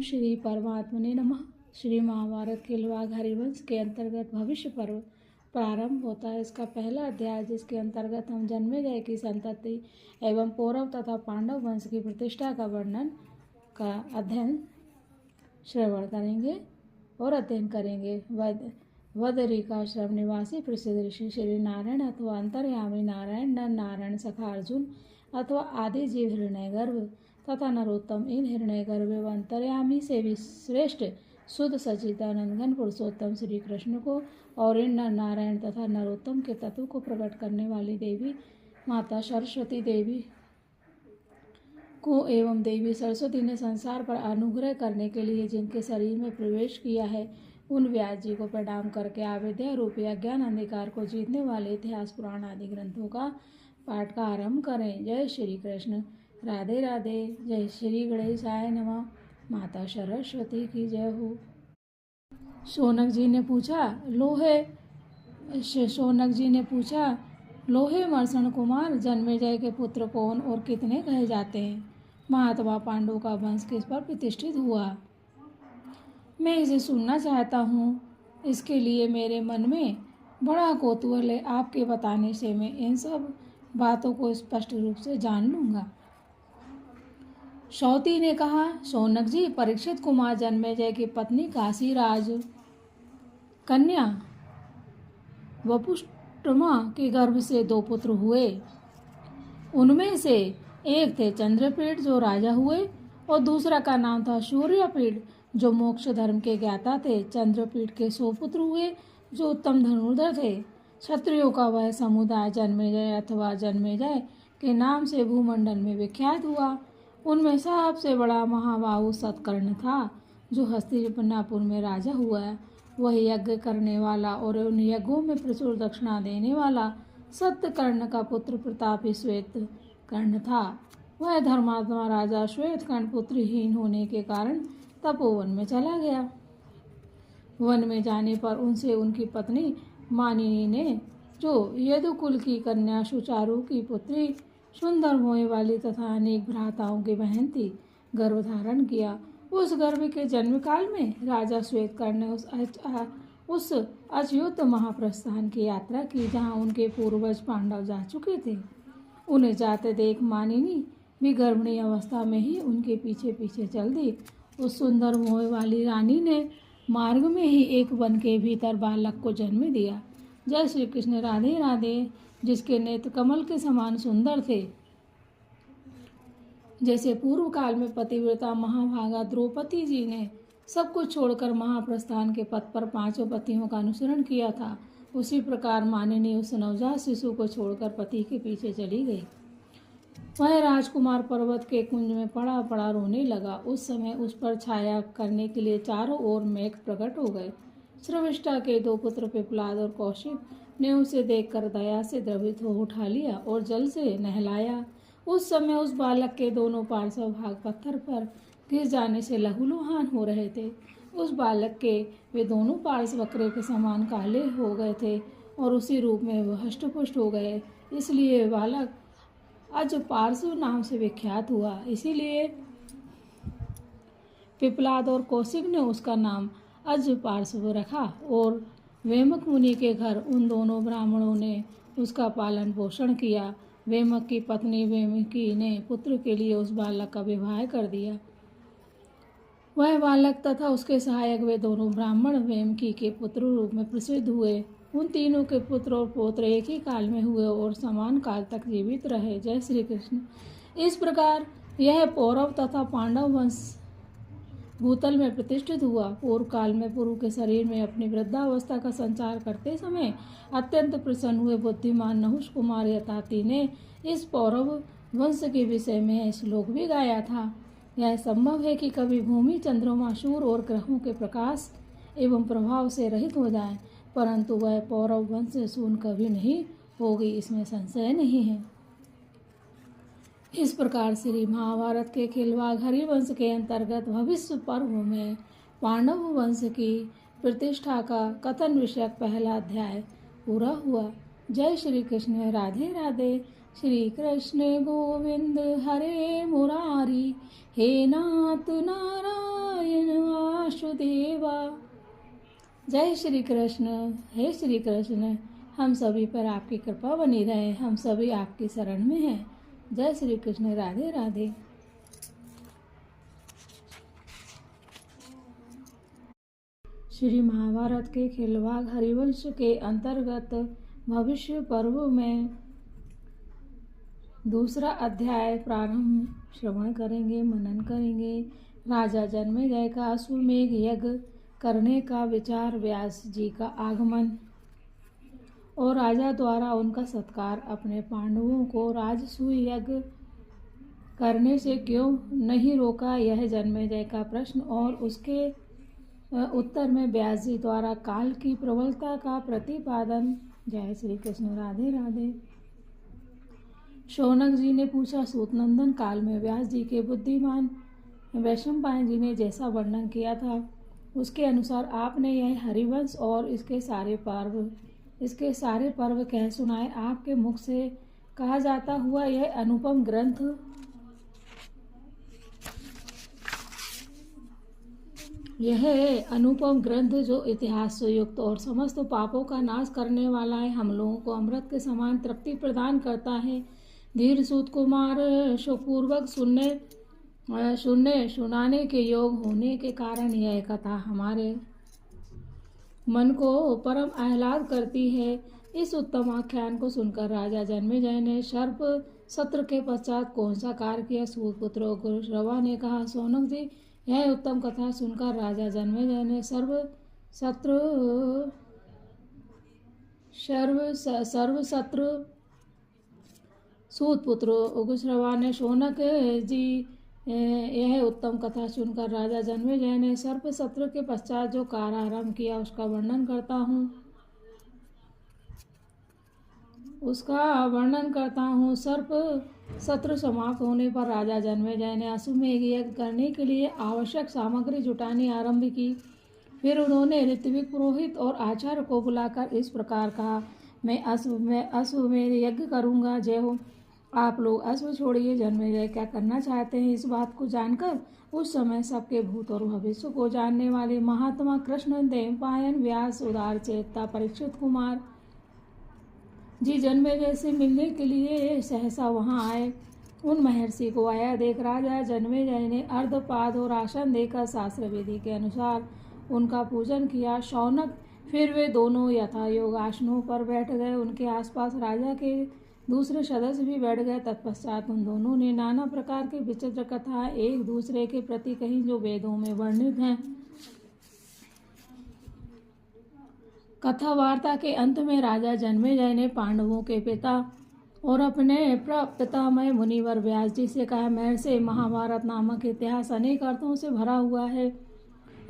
श्री परमात्मने नमः। श्री महाभारत के खिलवाड़ हरिवंश के अंतर्गत भविष्य पर्व प्रारंभ होता है। इसका पहला अध्याय, जिसके अंतर्गत हम जन्मेजय की संतति एवं पौरव तथा पांडव वंश की प्रतिष्ठा का वर्णन का श्रवण करेंगे और अध्ययन करेंगे। वदरिकाश्रम निवासी प्रसिद्ध ऋषि श्री नारायण अथवा अंतर्यामी नारायण, नर नारायण, सखा अर्जुन अथवा आदि जीव हिरण्यगर्भ तथा नरोत्तम इन हिरण्यगर्भ व अंतर्यामी से भी श्रेष्ठ शुद्ध सच्चिदानंद घन पुरुषोत्तम श्री कृष्ण को और इन नर नारायण तथा नरोत्तम के तत्व को प्रकट करने वाली देवी माता सरस्वती देवी को एवं देवी सरस्वती ने संसार पर अनुग्रह करने के लिए जिनके शरीर में प्रवेश किया है, उन व्यास जी को प्रणाम करके अविद्या रूपी अज्ञान अंधकार को जीतने वाले इतिहास पुराण आदि ग्रंथों का पाठ का आरंभ करें। जय श्री कृष्ण। राधे राधे। जय श्री गणेशाय नमः। माता सरस्वती की जय हो। शौनक जी ने पूछा, लोहे मर्षण कुमार जन्मेजय के पुत्र कौन और कितने कहे जाते हैं? महात्मा पांडु का वंश किस पर प्रतिष्ठित हुआ? मैं इसे सुनना चाहता हूँ। इसके लिए मेरे मन में बड़ा कौतूहल है। आपके बताने से मैं इन सब बातों को स्पष्ट रूप से जान लूँगा। शौती ने कहा, शौनक जी, परीक्षित कुमार जन्मेजय की पत्नी काशीराज कन्या वपुष्टमा के गर्भ से 2 पुत्र हुए। उनमें से एक थे चंद्रपीठ जो राजा हुए और दूसरा का नाम था सूर्यपीठ जो मोक्ष धर्म के ज्ञाता थे। चंद्रपीठ के 100 पुत्र हुए जो उत्तम धनुर्धर थे। क्षत्रियों का वह समुदाय जन्मेजय अथवा जन्मेजय के नाम से भूमंडल में विख्यात हुआ। उनमें सबसे बड़ा महाबाहु सतकर्ण था जो हस्तिनापुर में राजा हुआ। वह यज्ञ करने वाला और उन यज्ञों में प्रचुर दक्षिणा देने वाला सत्यकर्ण का पुत्र प्रतापी श्वेत कर्ण था। वह धर्मात्मा राजा श्वेत कर्ण पुत्रहीन होने के कारण तपोवन में चला गया। वन में जाने पर उनसे उनकी पत्नी मानिनी ने, जो यदुकुल की कन्या सुचारु की पुत्री, सुंदर मोह वाली तथा अनेक भ्राताओं की बहन थी, गर्भ धारण किया। उस गर्भ के जन्म काल में राजा श्वेतकर्ण ने उस अच्युत महाप्रस्थान की यात्रा की जहाँ उनके पूर्वज पांडव जा चुके थे। उन्हें जाते देख मानिनी भी गर्भिणी अवस्था में ही उनके पीछे पीछे चल दी। उस सुंदर मोह वाली रानी ने मार्ग में ही एक वन के भीतर बालक को जन्म दिया। जय श्री कृष्ण। राधे राधे। जिसके नेत्र कमल के समान सुंदर थे, जैसे पूर्व काल में पतिव्रता महाभागा द्रौपदी जी ने सब कुछ छोड़कर महाप्रस्थान के पथ पर 5 पतियों का अनुसरण किया था, उसी प्रकार मानिनी उस नवजात शिशु को छोड़कर पति के पीछे चली गई। वह राजकुमार पर्वत के कुंज में पड़ा पड़ा रोने लगा। उस समय उस पर छाया करने के लिए चारों ओर मेघ प्रकट हो गए। श्रविष्ठा के 2 पुत्र पिपलाद और कौशिक ने उसे देखकर दया से द्रवित हो उठा लिया और जल से नहलाया। उस समय उस बालक के दोनों पार्श्व भाग पत्थर पर गिर जाने से लहूलुहान हो रहे थे। उस बालक के वे दोनों पार्श्व बकरे के समान काले हो गए थे और उसी रूप में वह हष्टपुष्ट हो गए। इसलिए बालक अज पार्श्व नाम से विख्यात हुआ। इसीलिए पिपलाद और कौशिक ने उसका नाम अज पार्श्व रखा। और वेमक मुनि के घर उन दोनों ब्राह्मणों ने उसका पालन पोषण किया। वेमक की पत्नी वेमकी ने पुत्र के लिए उस बालक का विवाह कर दिया। वह बालक तथा उसके सहायक वे दोनों ब्राह्मण वेमकी के पुत्र रूप में प्रसिद्ध हुए। उन तीनों के पुत्र और पौत्र एक ही काल में हुए और समान काल तक जीवित रहे। जय श्री कृष्ण। इस प्रकार यह पौरव तथा पांडव वंश भूतल में प्रतिष्ठित हुआ। पूर्व काल में पुरु के शरीर में अपनी वृद्धावस्था का संचार करते समय अत्यंत प्रसन्न हुए बुद्धिमान नहुष कुमार यताति ने इस पौरव वंश के विषय में यह श्लोक भी गाया था। यह संभव है कि कभी भूमि, चंद्रमा, सूर्य और ग्रहों के प्रकाश एवं प्रभाव से रहित हो जाए, परंतु वह पौरव वंश शून्य कभी नहीं होगी, इसमें संशय नहीं है। इस प्रकार श्री महाभारत के खिलवाड़ हरिवंश के अंतर्गत भविष्य पर्व में पांडव वंश की प्रतिष्ठा का कथन विषयक पहला अध्याय पूरा हुआ। जय श्री कृष्ण। राधे राधे। श्री कृष्ण गोविंद हरे मुरारी, हे नाथ नारायण वासुदेवा। जय श्री कृष्ण। हे श्री कृष्ण, हम सभी पर आपकी कृपा बनी रहे, हम सभी आपकी शरण में हैं। जय श्री कृष्ण। राधे राधे। श्री महाभारत के खिलवाड़ हरिवंश के अंतर्गत भविष्य पर्व में दूसरा अध्याय प्रारंभ श्रवण करेंगे, मनन करेंगे। राजा जन्मेजय का अश्वमेघ यज्ञ करने का विचार, व्यास जी का आगमन और राजा द्वारा उनका सत्कार, अपने पांडवों को राजसूय यज्ञ करने से क्यों नहीं रोका, यह जन्मेजय का प्रश्न और उसके उत्तर में व्यास जी द्वारा काल की प्रबलता का प्रतिपादन। जय श्री कृष्ण। राधे राधे। शौनक जी ने पूछा, सूतनंदन, काल में व्यास जी के बुद्धिमान वैशंपायन जी ने जैसा वर्णन किया था उसके अनुसार आपने यह हरिवंश और इसके सारे पर्व कह सुनाए। आपके मुख से कहा जाता हुआ यह अनुपम ग्रंथ जो इतिहास से युक्त और समस्त पापों का नाश करने वाला है, हम लोगों को अमृत के समान तृप्ति प्रदान करता है। धीर सूत कुमार सुखपूर्वक सुनाने के योग होने के कारण यह कथा हमारे मन को परम आह्लाद करती है। इस उत्तम आख्यान को सुनकर राजा जन्मेजय ने सर्प सत्र के पश्चात कौन सा कार्य किया। सूतपुत्र उग्रश्रवा ने कहा, शौनक जी, यह उत्तम कथा सुनकर राजा जन्मेजय ने सूतपुत्र उग्रश्रवा ने शौनक जी यह उत्तम कथा सुनकर राजा जन्मेजय ने सर्प सत्र के पश्चात जो कार्य आरंभ किया उसका वर्णन करता हूँ। सर्प सत्र समाप्त होने पर राजा जन्मेजय ने अश्वमेध यज्ञ करने के लिए आवश्यक सामग्री जुटानी आरंभ की। फिर उन्होंने ऋत्विक पुरोहित और आचार्य को बुलाकर इस प्रकार कहा, मैं अश्वमेध यज्ञ करूँगा, जय हो। आप लोग अश्व छोड़िए। जन्मेजय क्या करना चाहते हैं, इस बात को जानकर उस समय सबके भूत और भविष्य को जानने वाले महात्मा कृष्ण देवपायन, व्यास, उदार चेता परीक्षित कुमार जी जन्मेजय से मिलने के लिए सहसा वहां आए। उन महर्षि को आया देख राजा जन्मेजय ने अर्धपाद और आसन देकर शास्त्र विधि के अनुसार उनका पूजन किया। शौनक फिर वे दोनों यथा योग आसनों पर बैठ गए। उनके आसपास राजा के दूसरे सदस्य भी बैठ गए। तत्पश्चात उन दोनों ने नाना प्रकार के विचित्र कथा एक दूसरे के प्रति कही जो वेदों में वर्णित हैं। कथा वार्ता के अंत में राजा जन्मेजय ने पांडवों के पिता और अपने प्रपितामह मुनिवर व्यास जी से कहा, महर्षि, महाभारत नामक इतिहास अनेक अर्थों से भरा हुआ है।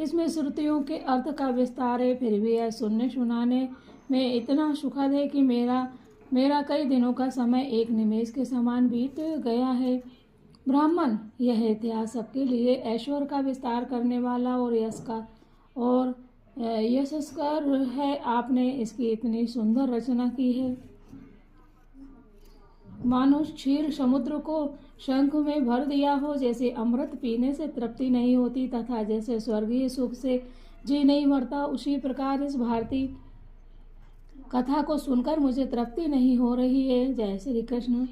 इसमें श्रुतियों के अर्थ का विस्तार है, फिर भी यह सुनने सुनाने में इतना सुखद है कि मेरा कई दिनों का समय एक निमेष के समान बीत गया है। ब्राह्मण, यह इतिहास सबके लिए ऐश्वर्य का विस्तार करने वाला और यशस्कर है। आपने इसकी इतनी सुंदर रचना की है, मानो क्षीर समुद्र को शंख में भर दिया हो। जैसे अमृत पीने से तृप्ति नहीं होती तथा जैसे स्वर्गीय सुख से जी नहीं मरता, उसी प्रकार इस भारतीय कथा को सुनकर मुझे तृप्ति नहीं हो रही है। जय श्री कृष्ण।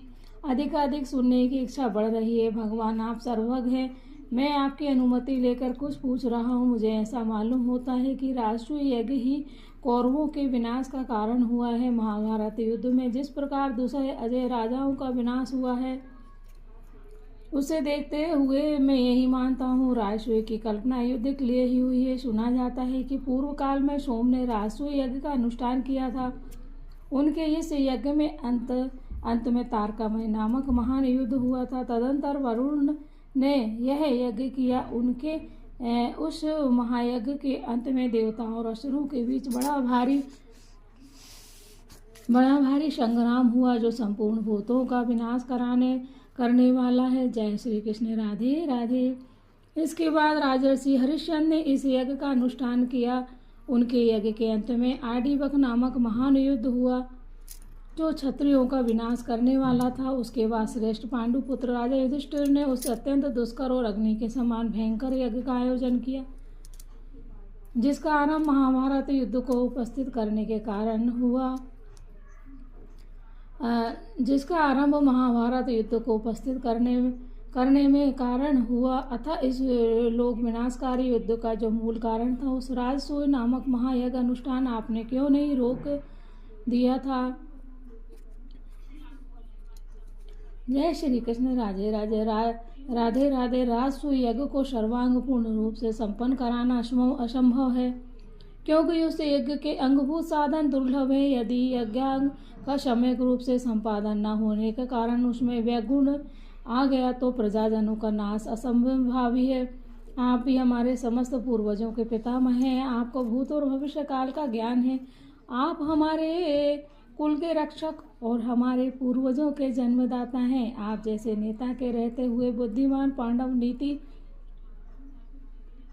अधिकाधिक सुनने की इच्छा बढ़ रही है। भगवान, आप सर्वज्ञ हैं। मैं आपकी अनुमति लेकर कुछ पूछ रहा हूँ। मुझे ऐसा मालूम होता है कि राष्ट्रीय यज्ञ ही कौरवों के विनाश का कारण हुआ है। महाभारत युद्ध में जिस प्रकार दूसरे अजय राजाओं का विनाश हुआ है, उसे देखते हुए मैं यही मानता हूँ राजसूय की कल्पना युद्ध के लिए ही हुई है। सुना जाता है कि पूर्व काल में सोम ने राजसूय यज्ञ का अनुष्ठान किया था। उनके इस यज्ञ में अंत में तारकामय नामक महान युद्ध हुआ था। तदंतर वरुण ने यह यज्ञ किया। उनके उस महायज्ञ के अंत में देवताओं और असुरों के बीच बड़ा भारी संग्राम हुआ जो संपूर्ण भूतों का विनाश करने वाला है। जय श्री कृष्ण। राधे राधे। इसके बाद राजर्षि हरिश्चंद्र ने इस यज्ञ का अनुष्ठान किया। उनके यज्ञ के अंत में आदिवक नामक महान युद्ध हुआ जो क्षत्रियों का विनाश करने वाला था। उसके बाद श्रेष्ठ पांडुपुत्र राजा युधिष्ठिर ने उस अत्यंत दुष्कर और अग्नि के समान भयंकर यज्ञ का आयोजन किया। जिसका आरंभ महाभारत युद्ध को उपस्थित करने के कारण हुआ जिसका आरंभ महाभारत युद्ध को उपस्थित करने में कारण हुआ, अतः इस लोक विनाशकारी युद्ध का जो मूल कारण था, उस राजसूय नामक महायज्ञ अनुष्ठान आपने क्यों नहीं रोक दिया था। जय श्री कृष्ण। राधे राधे। राधे राधे। राजसूय यज्ञ को सर्वांग पूर्ण रूप से संपन्न कराना असंभव है, क्योंकि उस यज्ञ के अंगभूत साधन दुर्लभ है। यदि यज्ञांग का सम्यक रूप से संपादन न होने के कारण उसमें व्यगुण आ गया तो प्रजाजनों का नाश असंभावी है। आप ही हमारे समस्त पूर्वजों के पितामह हैं। आपको भूत और भविष्य काल का ज्ञान है। आप हमारे कुल के रक्षक और हमारे पूर्वजों के जन्मदाता हैं। आप जैसे नेता के रहते हुए बुद्धिमान पांडव नीति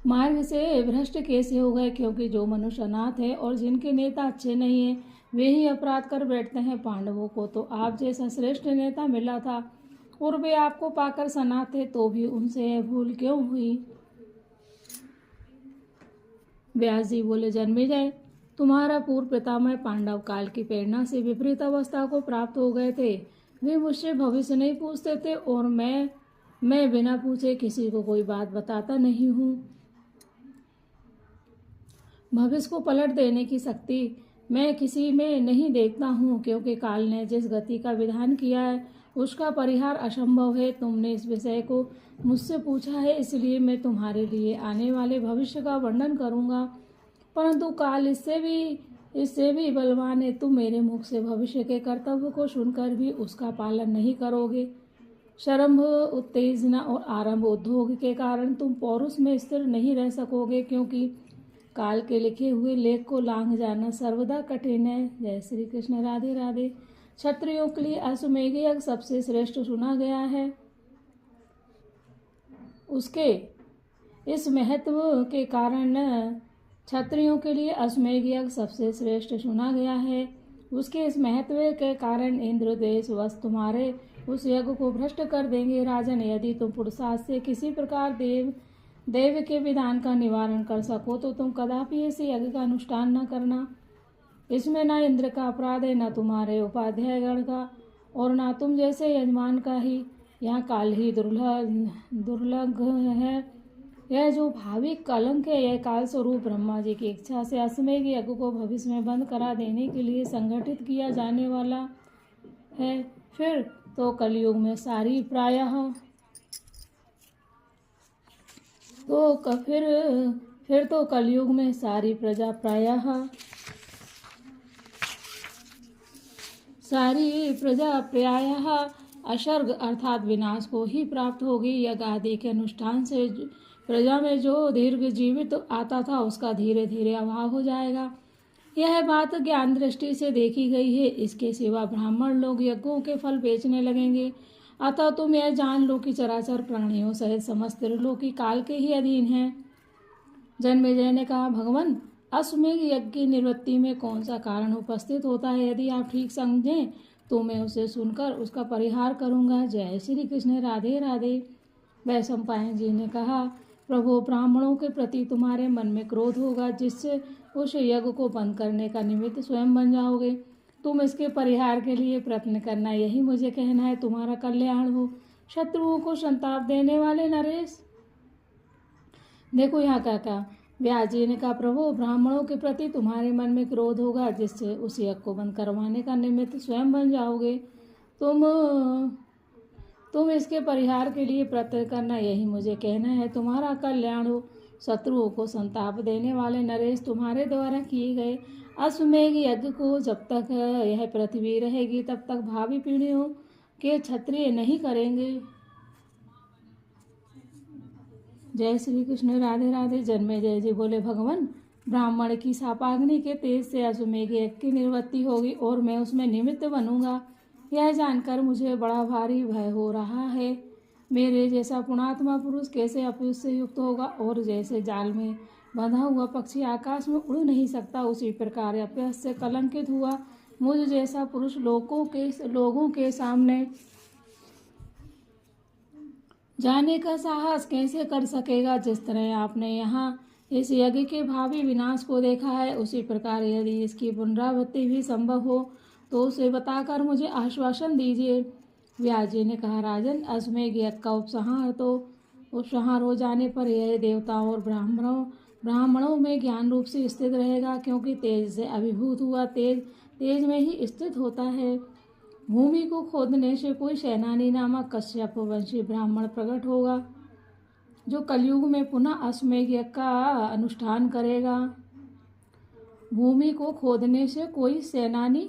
मार्ग से भ्रष्ट कैसे हो गए, क्योंकि जो मनुष्य अनाथ है और जिनके नेता अच्छे नहीं है वे ही अपराध कर बैठते हैं। पांडवों को तो आप जैसा श्रेष्ठ नेता मिला था और वे आपको पाकर सनाथ थे, तो भी उनसे यह भूल क्यों हुई। व्यास जी बोले, जन्मेजय, तुम्हारा पूर्व पितामह पांडव काल की प्रेरणा से विपरीत अवस्था को प्राप्त हो गए थे। वे मुझसे भविष्य नहीं पूछते थे और मैं बिना पूछे किसी को कोई बात बताता नहीं हूँ। भविष्य को पलट देने की शक्ति मैं किसी में नहीं देखता हूँ, क्योंकि काल ने जिस गति का विधान किया है उसका परिहार असंभव है। तुमने इस विषय को मुझसे पूछा है, इसलिए मैं तुम्हारे लिए आने वाले भविष्य का वर्णन करूँगा, परंतु काल इससे भी बलवान है। तुम मेरे मुख से भविष्य के कर्तव्य को सुनकर भी उसका पालन नहीं करोगे। शरम्भ, उत्तेजना और आरंभ उद्योग के कारण तुम पौरुष में स्थिर नहीं रह सकोगे, क्योंकि काल के लिखे हुए लेख को लांघ जाना सर्वदा कठिन है। जय श्री कृष्ण। राधे राधे। क्षत्रियों के लिए अश्वमेध यज्ञ सबसे श्रेष्ठ सुना गया है। उसके इस महत्व के कारण क्षत्रियों के लिए अश्वमेध यज्ञ सबसे श्रेष्ठ सुना गया है। उसके इस महत्व के कारण इंद्र देश वश तुम्हारे उस यज्ञ को भ्रष्ट कर देंगे। राजन, यदि तुम पुरुषार्थ से किसी प्रकार देव के विधान का निवारण कर सको तो तुम कदापि ऐसे यज्ञ का अनुष्ठान न करना। इसमें न इंद्र का अपराध है, न तुम्हारे उपाध्यायगण का, और न तुम जैसे यजमान का ही। यहाँ काल ही दुर्लभ है। यह जो भावी कलंक है, यह काल स्वरूप ब्रह्मा जी की इच्छा से अश्वमेध यज्ञ को भविष्य में बंद करा देने के लिए संगठित किया जाने वाला है। फिर तो कलयुग में सारी कलयुग में सारी प्रजा प्रायः असर्ग अर्थात विनाश को ही प्राप्त होगी। यज्ञ आदि के अनुष्ठान से प्रजा में जो दीर्घ जीवित आता था उसका धीरे धीरे अभाव हो जाएगा। यह बात ज्ञान दृष्टि से देखी गई है। इसके सिवा ब्राह्मण लोग यज्ञों के फल बेचने लगेंगे। अतः तुम यह जान लो कि चराचर प्राणियों सहित समस्त त्रिलोकी काल के ही अधीन हैं। जन्मेजय ने कहा, भगवान, अश्वमेध यज्ञ की निवृत्ति में कौन सा कारण उपस्थित होता है? यदि आप ठीक समझें तो मैं उसे सुनकर उसका परिहार करूंगा। जय श्री कृष्ण। राधे राधे। वैशंपायन जी ने कहा, प्रभु, ब्राह्मणों के प्रति तुम्हारे मन में क्रोध होगा, जिससे उस यज्ञ को बंद करने का निमित्त स्वयं बन जाओगे। तुम इसके परिहार के लिए प्रयत्न करना, यही मुझे कहना है। तुम्हारा कल्याण हो। शत्रुओं को संताप देने वाले नरेश। देखो यहाँ क्या व्यास जी ने कहा, प्रभु, ब्राह्मणों के प्रति तुम्हारे मन में क्रोध होगा, जिससे उस यज्ञ को बंद करवाने का निमित्त स्वयं बन जाओगे। तुम इसके परिहार के लिए प्रयत्न करना, यही मुझे कहना है। तुम्हारा कल्याण हो। शत्रुओं को संताप देने वाले नरेश, तुम्हारे द्वारा किए गए अश्वमेध यज्ञ को जब तक यह पृथ्वी रहेगी तब तक भावी पीढ़ियों के क्षत्रिय नहीं करेंगे। जय श्री कृष्ण। राधे राधे। जन्मेजय जी बोले, भगवान, ब्राह्मण की शापाग्नि के तेज से अश्वमेध यज्ञ की निवृत्ति होगी और मैं उसमें निमित्त बनूंगा। यह जानकर मुझे बड़ा भारी भय हो रहा है। मेरे जैसा पुणात्मा पुरुष कैसे अपयुक्त से युक्त होगा, और जैसे जाल में बंधा हुआ पक्षी आकाश में उड़ नहीं सकता, उसी प्रकार अपयश से कलंकित हुआ मुझ जैसा पुरुष लोगों के सामने जाने का साहस कैसे कर सकेगा। जिस तरह आपने यहाँ इस यज्ञ के भावी विनाश को देखा है। उसी प्रकार यदि इसकी पुनरावृत्ति भी संभव हो तो उसे बताकर मुझे आश्वासन दीजिए। व्यास जी ने कहा, राजन, अश्वमेध यज्ञ का उपसंहार हो जाने पर यह देवताओं और ब्राह्मणों में ज्ञान रूप से स्थित रहेगा, क्योंकि तेज से अभिभूत हुआ तेज में ही स्थित होता है। भूमि को खोदने से कोई सेनानी नामक कश्यप वंशी ब्राह्मण प्रकट होगा, जो कलयुग में पुनः अश्वमेध यज्ञ का अनुष्ठान करेगा। भूमि को खोदने से कोई सेनानी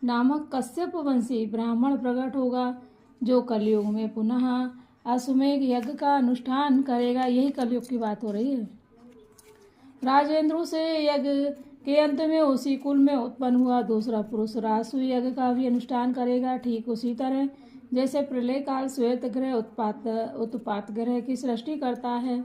नामक कश्यप वंशी ब्राह्मण प्रकट होगा, जो कलयुग में पुनः अश्वमेध यज्ञ का अनुष्ठान करेगा। यही कलयुग की बात हो रही है। राजेंद्र से यज्ञ के अंत में उसी कुल में उत्पन्न हुआ दूसरा पुरुष रासु यज्ञ का भी अनुष्ठान करेगा। ठीक उसी तरह जैसे प्रलय काल श्वेत ग्रह उत्पात ग्रह की सृष्टि करता है।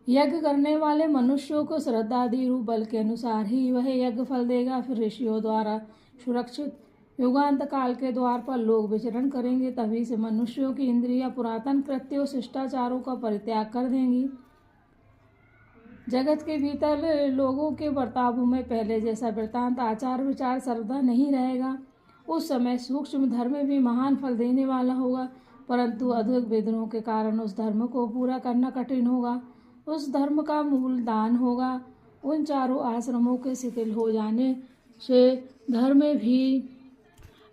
यज्ञ करने वाले मनुष्यों को श्रद्धादि रूप बल के अनुसार ही वह यज्ञ फल देगा। फिर ऋषियों द्वारा सुरक्षित युगांत काल के द्वार पर लोग विचरण करेंगे। तभी से मनुष्यों की इंद्रियां पुरातन कृत्यों शिष्टाचारों का परित्याग कर देंगी। जगत के भीतर लोगों के बर्तावों में पहले जैसा वृत्तांत आचार विचार सर्वदा नहीं रहेगा। उस समय सूक्ष्म धर्म भी महान फल देने वाला होगा, परंतु अधिक विद्रोह के कारण उस धर्म को पूरा करना कठिन होगा। उस धर्म का मूल दान होगा। उन चारों आश्रमों के शिथिल हो जाने से धर्म भी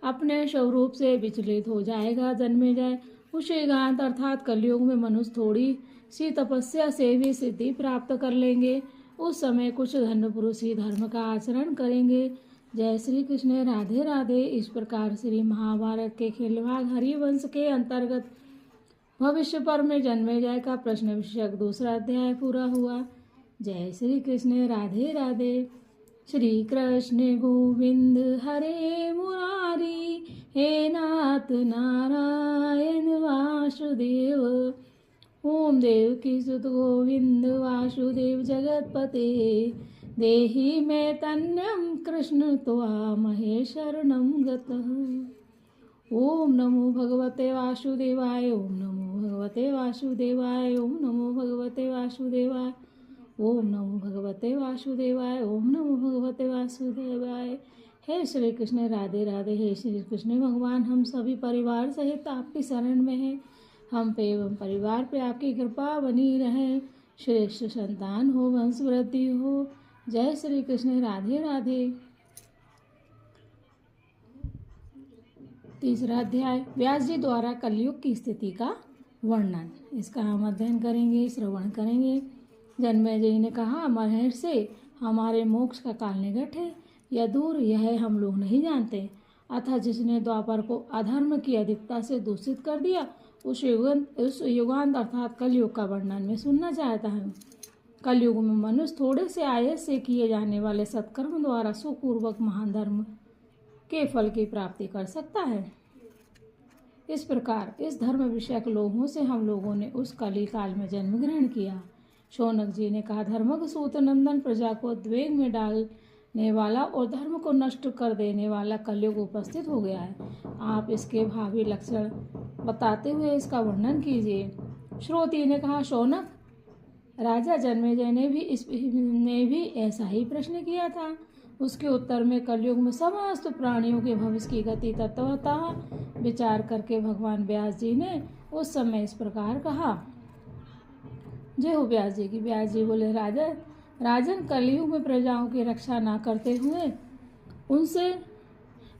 अपने स्वरूप से विचलित हो जाएगा। जन्मे जाए उस युगांत अर्थात कलयुग में मनुष्य थोड़ी सी तपस्या से भी सिद्धि प्राप्त कर लेंगे। उस समय कुछ धन्य पुरुष ही धर्म का आचरण करेंगे। जय श्री कृष्ण। राधे राधे। इस प्रकार श्री महाभारत के खिलवाड़ हरिवंश के अंतर्गत भविष्य पर में जन्मेजय का प्रश्न विषयक दूसरा अध्याय पूरा हुआ। जय श्री कृष्ण। राधे राधे। श्री कृष्ण गोविंद हरे मुरारी, हे नाथ नारायण वासुदेव। ओम देवकी सुत गोविंद वासुदेव जगतपते, देहि मे तन्यम कृष्ण त्वामहे शरणं गतः। ओम नमो भगवते वासुदेवाय। ओम नमो भगवते वासुदेवाय। ओम नमो भगवते वासुदेवाय। ओम नमो भगवते वासुदेवाय। ओम नमो भगवते वासुदेवाय। हे श्री कृष्ण। राधे राधे। हे श्री कृष्ण भगवान, हम सभी परिवार सहित आपकी शरण में हैं। हम पे एवं परिवार पे आपकी कृपा बनी रहे। श्रेष्ठ संतान हो, वंश वृद्धि हो। जय श्री कृष्ण। राधे राधे। तीसरा अध्याय व्यास जी द्वारा कलयुग की स्थिति का वर्णन। इसका हम अध्ययन करेंगे, श्रवण करेंगे। जन्मेजय ने कहा, महर्षि, हमारे मोक्ष का काल निकट है या दूर, यह हम लोग नहीं जानते। अतः जिसने द्वापर को अधर्म की अधिकता से दूषित कर दिया, उस युगांत अर्थात कलयुग का वर्णन में सुनना चाहता हूँ। कलयुग में मनुष्य थोड़े से आयस से किए जाने वाले सत्कर्म द्वारा सुपूर्वक महान धर्म के फल की प्राप्ति कर सकता है। इस प्रकार इस धर्म विषयक लोगों से हम लोगों ने उस कली काल में जन्म ग्रहण किया। शौनक जी ने कहा, धर्मक सूत नंदन, प्रजा को उद्वेग में डालने वाला और धर्म को नष्ट कर देने वाला कलयुग उपस्थित हो गया है। आप इसके भावी लक्षण बताते हुए इसका वर्णन कीजिए। श्रोती ने कहा, शौनक, राजा जन्मेजय ने भी ऐसा ही प्रश्न किया था। उसके उत्तर में कलयुग में समस्त प्राणियों के भविष्य की गति तत्वतः विचार करके भगवान व्यास जी ने उस समय इस प्रकार कहा। जय हो व्यास जी की। व्यास जी बोले, राजन, कलयुग में प्रजाओं की रक्षा ना करते हुए उनसे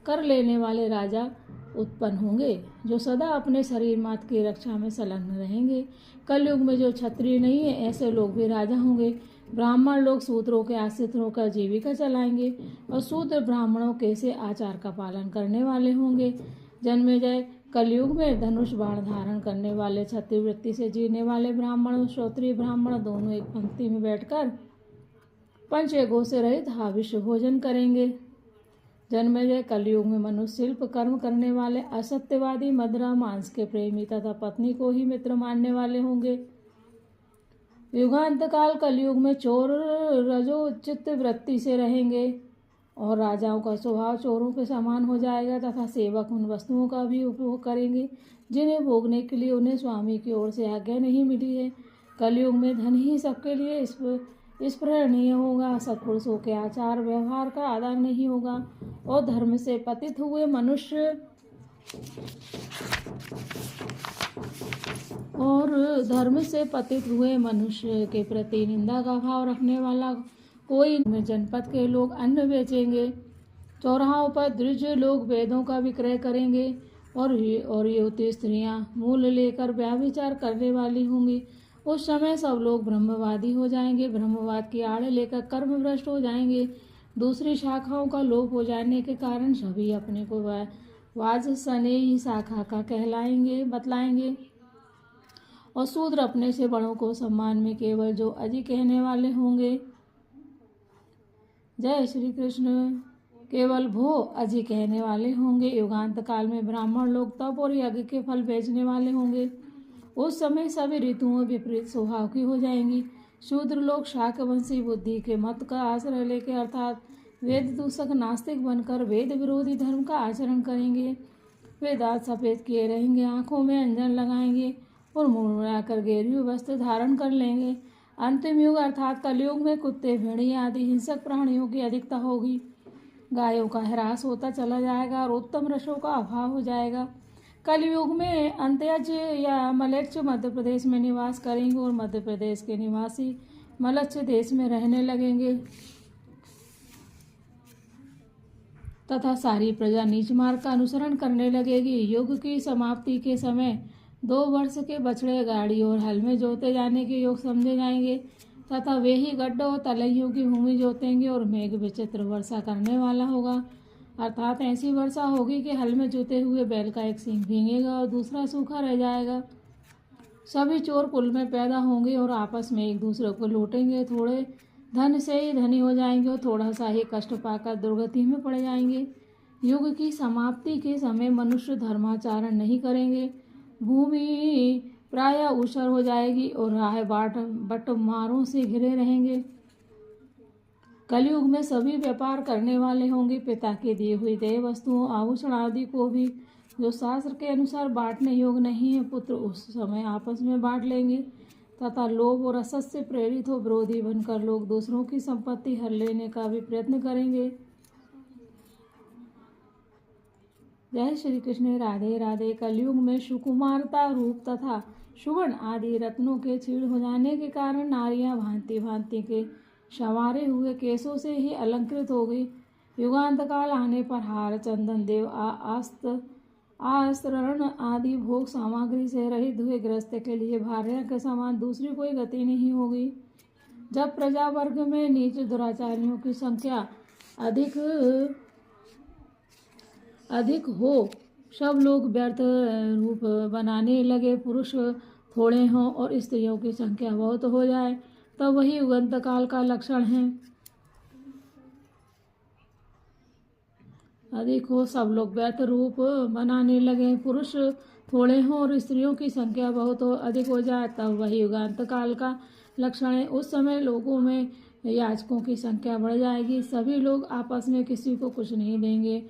कर लेने वाले राजा उत्पन्न होंगे, जो सदा अपने शरीर मात्र की रक्षा में संलग्न रहेंगे। कलयुग में जो क्षत्रिय नहीं है, ऐसे लोग भी राजा होंगे। ब्राह्मण लोग सूत्रों के आश्रित होकर जीविका चलाएंगे और शूद्र ब्राह्मणों के से आचार का पालन करने वाले होंगे। जन्मेजय, कलयुग में धनुष बाण धारण करने वाले, क्षत्रिय वृत्ति से जीने वाले ब्राह्मण और क्षत्रिय ब्राह्मण दोनों एक पंक्ति में बैठकर पंचयज्ञों से रहित हाविष्य भोजन करेंगे। जन्मेजय, कलयुग में मनुष्य शिल्प कर्म करने वाले, असत्यवादी, मदिरा मांस के प्रेमी तथा पत्नी को ही मित्र मानने वाले होंगे। युगांत काल कलयुग में चोर रजोचित वृत्ति से रहेंगे और राजाओं का स्वभाव चोरों के समान हो जाएगा तथा सेवक उन वस्तुओं का भी उपभोग करेंगे जिन्हें भोगने के लिए उन्हें स्वामी की ओर से आज्ञा नहीं मिली है। कलयुग में धन ही सबके लिए स्पृहणीय होगा। सत्पुरुषों के आचार व्यवहार का आदर नहीं होगा और धर्म से पतित हुए मनुष्य के प्रति निंदा का भाव रखने वाला कोई जनपद के लोग अन्न बेचेंगे, चौराहों पर द्विज लोग वेदों का विक्रय करेंगे और युवती स्त्रियां मूल लेकर व्याभिचार करने वाली होंगी। उस समय सब लोग ब्रह्मवादी हो जाएंगे, ब्रह्मवाद की आड़ लेकर कर्म भ्रष्ट हो जाएंगे। दूसरी शाखाओं का लोप हो जाने के कारण सभी अपने को वाजसनेयी शाखा का बतलाएंगे और शूद्र अपने से बड़ों को सम्मान में केवल जो अजी कहने वाले होंगे। जय श्री कृष्ण। केवल भो अजी कहने वाले होंगे। युगांत काल में ब्राह्मण लोग तप और यज्ञ के फल बेचने वाले होंगे। उस समय सभी ऋतुओं विपरीत स्वभाव की हो जाएंगी। शूद्र लोग शाकवंशी बुद्धि के मत का आश्रय लेकर अर्थात वेद दूषक नास्तिक बनकर वेद विरोधी धर्म का आचरण करेंगे। वे दांत सफेद किए रहेंगे, आंखों में अंजन लगाएंगे और मुड़मुड़ाकर गेरुए वस्त्र धारण कर लेंगे। अंतिम युग अर्थात कलयुग में कुत्ते, भेड़िया आदि हिंसक प्राणियों की अधिकता होगी। गायों का ह्रास होता चला जाएगा और उत्तम रसों का अभाव हो जाएगा। कलयुग में अंत्यज या मलेच्छ मध्य प्रदेश में निवास करेंगे और मध्य प्रदेश के निवासी मलच्छ देश में रहने लगेंगे तथा सारी प्रजा नीच मार्ग का अनुसरण करने लगेगी। युग की समाप्ति के समय 2 वर्ष के बछड़े गाड़ी और हल में जोते जाने के योग समझे जाएंगे तथा वे ही गड्ढों और तलैयों की भूमि जोतेंगे और मेघ विचित्र वर्षा करने वाला होगा। अर्थात ऐसी वर्षा होगी कि हल में जोते हुए बैल का एक सींग भीगेगा और दूसरा सूखा रह जाएगा। सभी चोर कुल में पैदा होंगे और आपस में एक दूसरे को लूटेंगे। थोड़े धन से ही धनी हो जाएंगे और थोड़ा सा ही कष्ट पाकर दुर्गति में पड़ जाएंगे। युग की समाप्ति के समय मनुष्य धर्माचरण नहीं करेंगे। भूमि प्रायः ऊषर हो जाएगी और राह बटमारों से घिरे रहेंगे। कलयुग में सभी व्यापार करने वाले होंगे। पिता के दिए हुई देय वस्तुओं, आभूषण आदि को भी जो शास्त्र के अनुसार बांटने योग्य नहीं है, पुत्र उस समय आपस में बांट लेंगे तथा लोभ और असत से प्रेरित हो विरोधी बनकर लोग दूसरों की संपत्ति हर लेने का भी प्रयत्न करेंगे। जय श्री कृष्ण। राधे राधे। कलयुग में सुकुमारता, रूप तथा सुवर्ण आदि रत्नों के छीड़ हो जाने के कारण नारियां भांति भांति के संवारे हुए केसों से ही अलंकृत हो गई। युगांत काल आने पर हार, चंदन, देव आस्त्रण आदि भोग सामग्री से रहित हुए गृहस्थ के लिए भार्या के समान दूसरी कोई गति नहीं होगी। जब प्रजा वर्ग में नीच दुराचारियों की संख्या अधिक हो, सब लोग व्यर्थ रूप बनाने लगे, पुरुष थोड़े हों और स्त्रियों की संख्या बहुत हो जाए, तब वही युगांत काल का लक्षण है। अधिक हो, सब लोग व्यर्थ रूप बनाने लगे, पुरुष थोड़े हों और स्त्रियों की संख्या बहुत अधिक हो जाए, तब वही युगांत काल का लक्षण है। उस समय लोगों में याचकों की संख्या बढ़ जाएगी। सभी लोग आपस में किसी को कुछ नहीं देंगे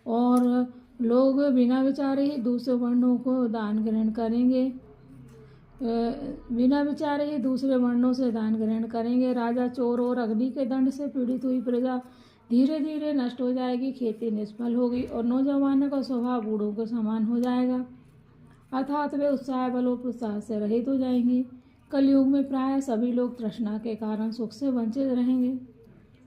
और लोग बिना विचारे ही दूसरे वर्णों को दान ग्रहण करेंगे। बिना विचारे ही दूसरे वर्णों से दान ग्रहण करेंगे। राजा, चोर और अग्नि के दंड से पीड़ित हुई प्रजा धीरे धीरे नष्ट हो जाएगी। खेती निष्फल होगी और नौजवानों का स्वभाव बूढ़ों के समान हो जाएगा, अर्थात वे उत्साह, बल और प्रोत्साह से रहित हो जाएंगी। कलयुग में प्राय सभी लोग तृष्णा के कारण सुख से वंचित रहेंगे।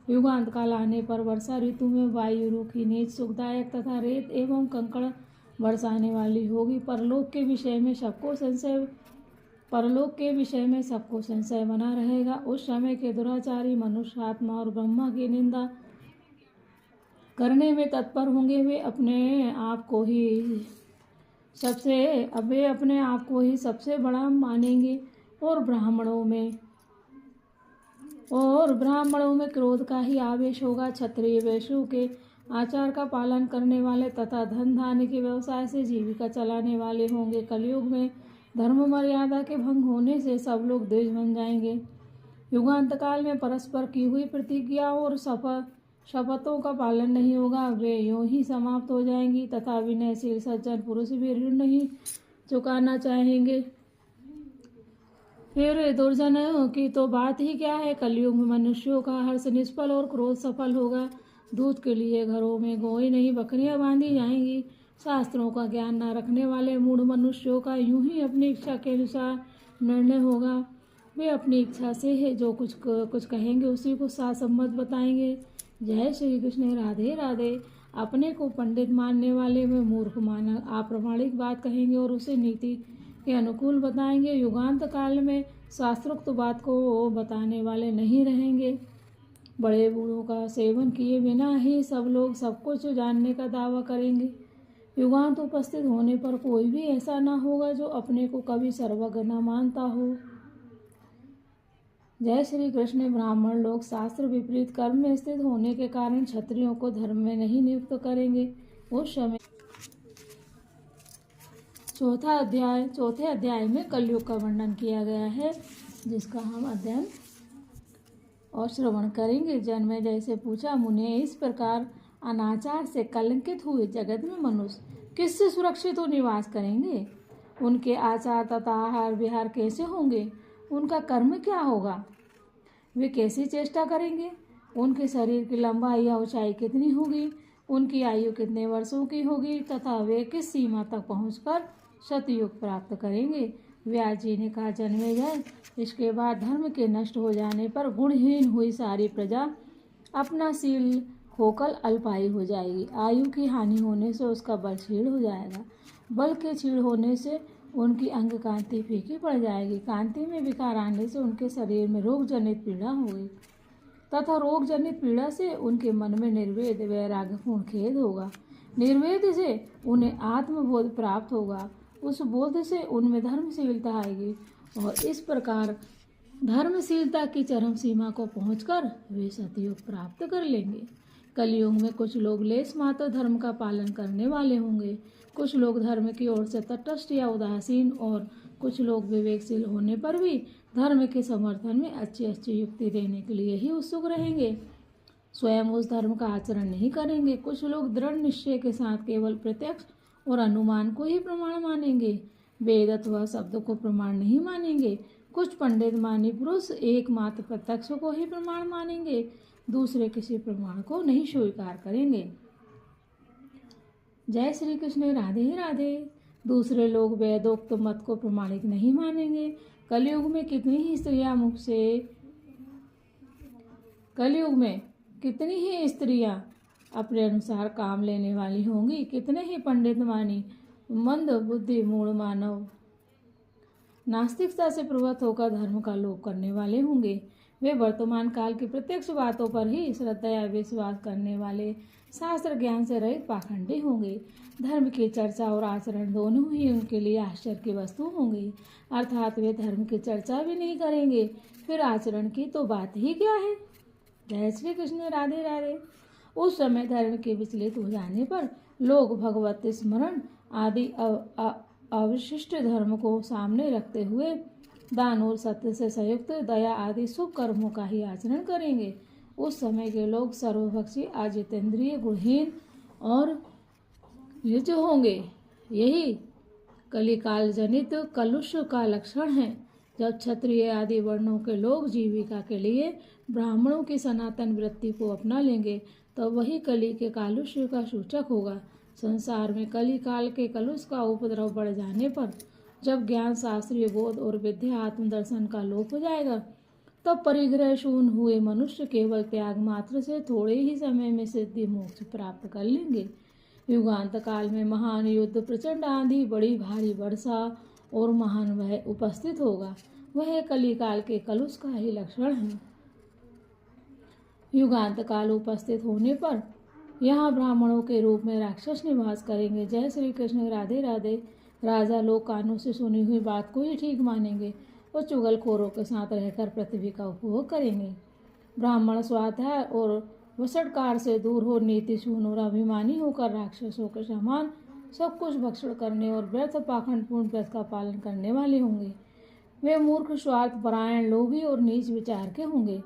युगांत काल आने पर वर्षा ऋतु में वायु रूखी, नीच, सुखदायक तथा रेत एवं कंकड़ बरसाने वाली होगी। परलोक के विषय में सबको संशय बना रहेगा। उस समय के दुराचारी मनुष्य आत्मा और ब्रह्मा की निंदा करने में तत्पर होंगे। वे अपने आप को ही सबसे बड़ा मानेंगे और ब्राह्मणों में क्रोध का ही आवेश होगा। क्षत्रिय वैश्यों के आचार का पालन करने वाले तथा धन धान्य के व्यवसाय से जीविका चलाने वाले होंगे। कलयुग में धर्म मर्यादा के भंग होने से सब लोग द्वेष बन जाएंगे। युगांत काल में परस्पर की हुई प्रतिज्ञाओं और शपथों का पालन नहीं होगा, वे यूं ही समाप्त हो जाएंगी तथा विनयशील सज्जन पुरुष भी ऋण नहीं चुकाना चाहेंगे। फिर दुर्जनों की तो बात ही क्या है। कलयुग में मनुष्यों का हर्ष निष्फल और क्रोध सफल होगा। दूध के लिए घरों में गोई नहीं बकरियां बांधी जाएंगी। शास्त्रों का ज्ञान न रखने वाले मूढ़ मनुष्यों का यूं ही अपनी इच्छा के अनुसार निर्णय होगा। वे अपनी इच्छा से है जो कुछ कहेंगे उसी को शास्त्रसम्मत बताएंगे। जय श्री कृष्ण। राधे राधे। अपने को पंडित मानने वाले वे मूर्ख माना अप्रामाणिक बात कहेंगे और उसे नीति के अनुकूल बताएंगे। युगांत काल में शास्त्रोक्त बात को बताने वाले नहीं रहेंगे। बड़े बूढ़ों का सेवन किए बिना ही सब लोग सब कुछ जानने का दावा करेंगे। युगांत उपस्थित होने पर कोई भी ऐसा ना होगा जो अपने को कभी सर्वज्ञ न मानता हो। जय श्री कृष्ण। ब्राह्मण लोग शास्त्र विपरीत कर्म में स्थित होने के कारण क्षत्रियों को धर्म में नहीं नियुक्त करेंगे। उस समय चौथे अध्याय में कलयुग का वर्णन किया गया है, जिसका हम अध्ययन और श्रवण करेंगे। जन्मेजय से पूछा, मुने इस प्रकार अनाचार से कलंकित हुए जगत में मनुष्य किससे सुरक्षित हो निवास करेंगे? उनके आचार तथा आहार विहार कैसे होंगे? उनका कर्म क्या होगा? वे कैसी चेष्टा करेंगे? उनके शरीर की लंबाई या ऊंचाई कितनी होगी? उनकी आयु कितने वर्षों की होगी तथा वे किस सीमा तक पहुंचकर सतयुग प्राप्त करेंगे? व्यास जी ने कहा, जन्मेजय, इसके बाद धर्म के नष्ट हो जाने पर गुणहीन हुई सारी प्रजा अपना शील खोकर अल्पायु हो जाएगी। आयु की हानि होने से उसका बल क्षीण हो जाएगा। बल के क्षीण होने से उनकी अंग कांति फीकी पड़ जाएगी। कांति में विकार आने से उनके शरीर में रोग जनित पीड़ा होगी तथा रोग जनित पीड़ा से उनके मन में निर्वेद वैराग्यपूर्ण खेद होगा। निर्वेद से उन्हें आत्मबोध प्राप्त होगा। उस बोध से उनमें धर्मशीलता आएगी और इस प्रकार धर्मशीलता की चरम सीमा को पहुंचकर वे सतयुग प्राप्त कर लेंगे। कलयुग में कुछ लोग लेस मात्र धर्म का पालन करने वाले होंगे। कुछ लोग धर्म की ओर से तटस्थ या उदासीन और कुछ लोग विवेकशील होने पर भी धर्म के समर्थन में अच्छी अच्छी युक्ति देने के लिए ही उत्सुक रहेंगे। स्वयं उस धर्म का आचरण नहीं करेंगे। कुछ लोग दृढ़ निश्चय के साथ केवल प्रत्यक्ष और अनुमान को ही प्रमाण मानेंगे। वेद अथवा शब्द को प्रमाण नहीं मानेंगे। कुछ पंडित मानी पुरुष एकमात्र प्रत्यक्ष को ही प्रमाण मानेंगे, दूसरे किसी प्रमाण को नहीं स्वीकार करेंगे। जय श्री कृष्ण। राधे राधे। दूसरे लोग वेदोक्त मत को प्रमाणिक नहीं मानेंगे। कलयुग में कितनी ही स्त्रियां अपने अनुसार काम लेने वाली होंगी। कितने ही पंडित मानी मंद बुद्धि मूढ़ मानव नास्तिकता से प्रवृत्त होकर धर्म का लोप करने वाले होंगे। वे वर्तमान काल की प्रत्यक्ष बातों पर ही श्रद्धा या विश्वास करने वाले शास्त्र ज्ञान से रहित पाखंडी होंगे। धर्म की चर्चा और आचरण दोनों ही उनके लिए आश्चर्य की वस्तु होंगी। अर्थात वे धर्म की चर्चा भी नहीं करेंगे, फिर आचरण की तो बात ही क्या है। जय श्री कृष्ण। राधे राधे। उस समय धर्म के विचलित हो जाने पर लोग भगवत स्मरण आदि अवशिष्ट धर्म को सामने रखते हुए दान और सत्य से संयुक्त दया आदि शुभ कर्मों का ही आचरण करेंगे। उस समय के लोग सर्वभक्षी अजितेंद्रिय गुणहीन और युज होंगे। यही कलिकाल जनित कलुष का लक्षण है। जब क्षत्रिय आदि वर्णों के लोग जीविका के लिए ब्राह्मणों की सनातन वृत्ति को अपना लेंगे तो वही कली के कालुष्य का सूचक होगा। संसार में कली काल के कलुष का उपद्रव बढ़ जाने पर जब ज्ञान शास्त्रीय बोध और विद्या आत्मदर्शन का लोप हो जाएगा तब परिग्रह शून्य हुए मनुष्य केवल त्याग मात्र से थोड़े ही समय में सिद्धि मोक्ष प्राप्त कर लेंगे। युगांत काल में महान युद्ध, प्रचंड आंधी, बड़ी भारी वर्षा और महान भय उपस्थित होगा। वह कलिकाल के कलुष का ही लक्षण है। युगांत काल उपस्थित होने पर यहाँ ब्राह्मणों के रूप में राक्षस निवास करेंगे। जय श्री कृष्ण। राधे राधे। राजा लोग कानों से सुनी हुई बात को ही ठीक मानेंगे और चुगलखोरों के साथ रहकर पृथ्वी का उपभोग करेंगे। ब्राह्मण स्वाध्याय और वसटकार से दूर हो नीतिशून्य और अभिमानी होकर राक्षसों के समान सब कुछ भक्षण करने और व्यर्थ पाखंडपूर्ण व्रत का पालन करने वाले होंगे। वे मूर्ख, स्वार्थ परायण, लोभी और नीच विचार के होंगे।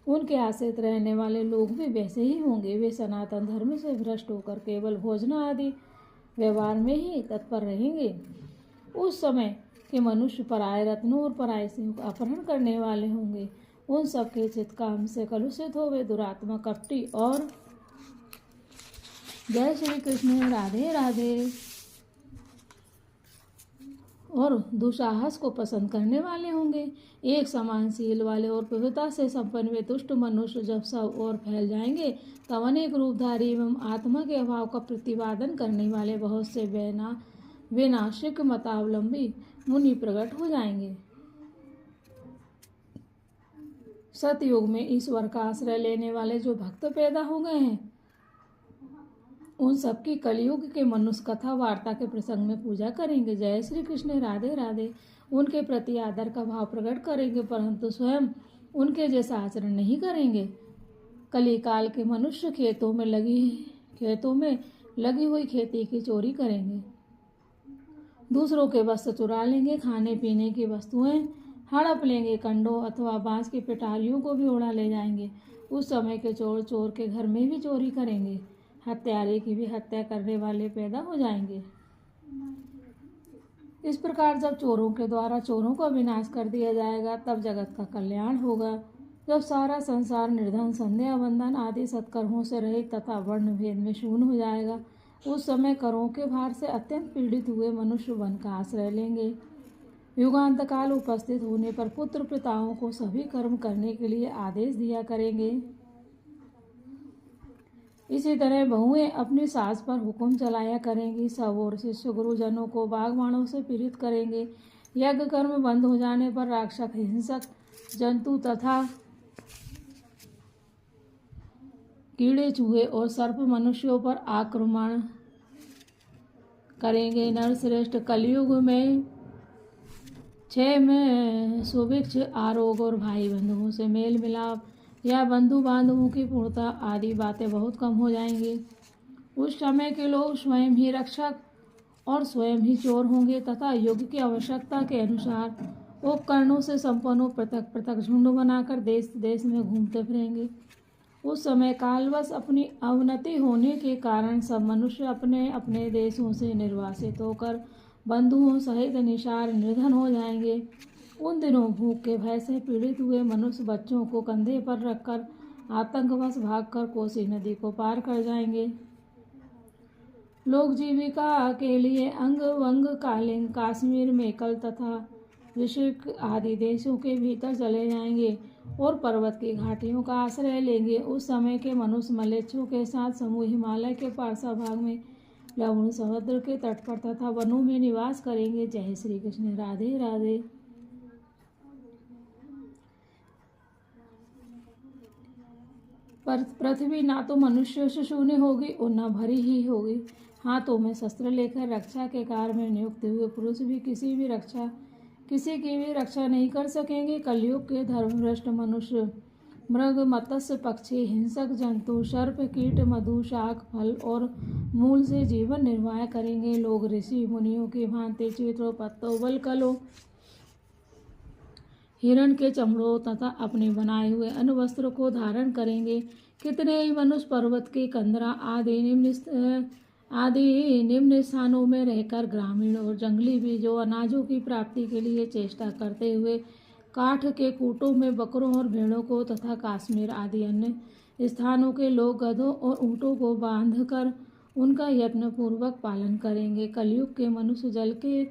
उनके आश्रित रहने वाले लोग भी वैसे ही होंगे। वे सनातन धर्म से भ्रष्ट होकर केवल भोजन आदि व्यवहार में ही तत्पर रहेंगे। उस समय के मनुष्य पराये रत्नों और पराये सिंह का अपहरण करने वाले होंगे। उन सबके चित्त काम से कलुषित हो वे दुरात्मा कपटी और जय श्री कृष्ण राधे राधे और दुस्साहस को पसंद करने वाले होंगे। एक समान सील वाले और पवित्रता से संपन्न वे दुष्ट मनुष्य जब सब ओर फैल जाएंगे तब अनेक रूपधारी एवं आत्मा के अभाव का प्रतिपादन करने वाले बहुत से विनाशिक मतावलंबी मुनि प्रकट हो जाएंगे। सतयुग में ईश्वर का आश्रय लेने वाले जो भक्त पैदा हो गए हैं उन सबकी कलयुग के मनुष्य कथा वार्ता के प्रसंग में पूजा करेंगे। जय श्री कृष्ण राधे राधे उनके प्रति आदर का भाव प्रकट करेंगे, परंतु स्वयं उनके जैसा आचरण नहीं करेंगे। कली काल के मनुष्य खेतों में लगी हुई खेती की चोरी करेंगे, दूसरों के वस्त्र चुरा लेंगे, खाने पीने की वस्तुएं हड़प लेंगे, कंडों अथवा बांस की पिटारियों को भी उड़ा ले जाएंगे। उस समय के चोर चोर के घर में भी चोरी करेंगे, हत्यारे की भी हत्या करने वाले पैदा हो जाएंगे। इस प्रकार जब चोरों के द्वारा चोरों का विनाश कर दिया जाएगा तब जगत का कल्याण होगा। जब सारा संसार निर्धन, संध्या बंधन आदि सत्कर्मों से रहित तथा वर्ण भेद में शून्य हो जाएगा, उस समय करों के भार से अत्यंत पीड़ित हुए मनुष्य वन का आश्रय लेंगे। युगांत काल उपस्थित होने पर पुत्र पिताओं को सभी कर्म करने के लिए आदेश दिया करेंगे। इसी तरह बहुएं अपनी सास पर हुक्म चलाया करेंगी। सब और शिष्य गुरुजनों को बागवानों से पीड़ित करेंगे। यज्ञ कर्म बंद हो जाने पर राक्षस, हिंसक जंतु तथा कीड़े चूहे और सर्प मनुष्यों पर आक्रमण करेंगे। नरश्रेष्ठ कलयुग में क्षय में सुभिक्ष, आरोग और भाई बंधुओं से मेल मिलाप या बंधु बांधवों की पूर्णता आदि बातें बहुत कम हो जाएंगी। उस समय के लोग स्वयं ही रक्षक और स्वयं ही चोर होंगे तथा युग की आवश्यकता के अनुसार उपकरणों से संपन्न पृथक पृथक झुंड बनाकर देश देश में घूमते फिरेंगे। उस समय कालवश अपनी अवनति होने के कारण सब मनुष्य अपने अपने देशों से निर्वासित होकर बंधुओं सहित निशार निर्धन हो जाएंगे। उन दिनों भूख के भय से पीड़ित हुए मनुष्य बच्चों को कंधे पर रखकर आतंकवश भागकर कोसी नदी को पार कर जाएंगे। लोग जीविका के लिए अंग वंग, कालिंग, काश्मीर, मेकल तथा ऋषिक आदि देशों के भीतर चले जाएंगे और पर्वत की घाटियों का आश्रय लेंगे। उस समय के मनुष्य मलेच्छों के साथ समूह हिमालय के पार्श्व भाग में लवण समुद्र के तट पर तथा वनों में निवास करेंगे। जय श्री कृष्ण राधे राधे। पर पृथ्वी ना तो मनुष्यों से शून्य होगी और न भरी ही होगी। हाथों में शस्त्र लेकर रक्षा के कार्य में नियुक्त हुए पुरुष भी किसी की भी रक्षा नहीं कर सकेंगे। कलयुग के धर्मभ्रष्ट मनुष्य मृग, मत्स्य, पक्षी, हिंसक जंतु, सर्प, कीट, मधु, शाक, फल और मूल से जीवन निर्वाह करेंगे। लोग ऋषि मुनियों की भांति चित्रों, पत्तों, वल्कलों, हिरण के चमड़ों तथा अपने बनाए हुए अन्य वस्त्रों को धारण करेंगे। कितने ही मनुष्य पर्वत के कंदरा आदि निम्न स्थानों में रहकर ग्रामीण और जंगली बीजों, अनाजों की प्राप्ति के लिए चेष्टा करते हुए काठ के कूटों में बकरों और भेड़ों को तथा काश्मीर आदि अन्य स्थानों के लोग गधों और ऊँटों को बांधकर उनका यत्नपूर्वक पालन करेंगे। कलयुग के मनुष्य जल के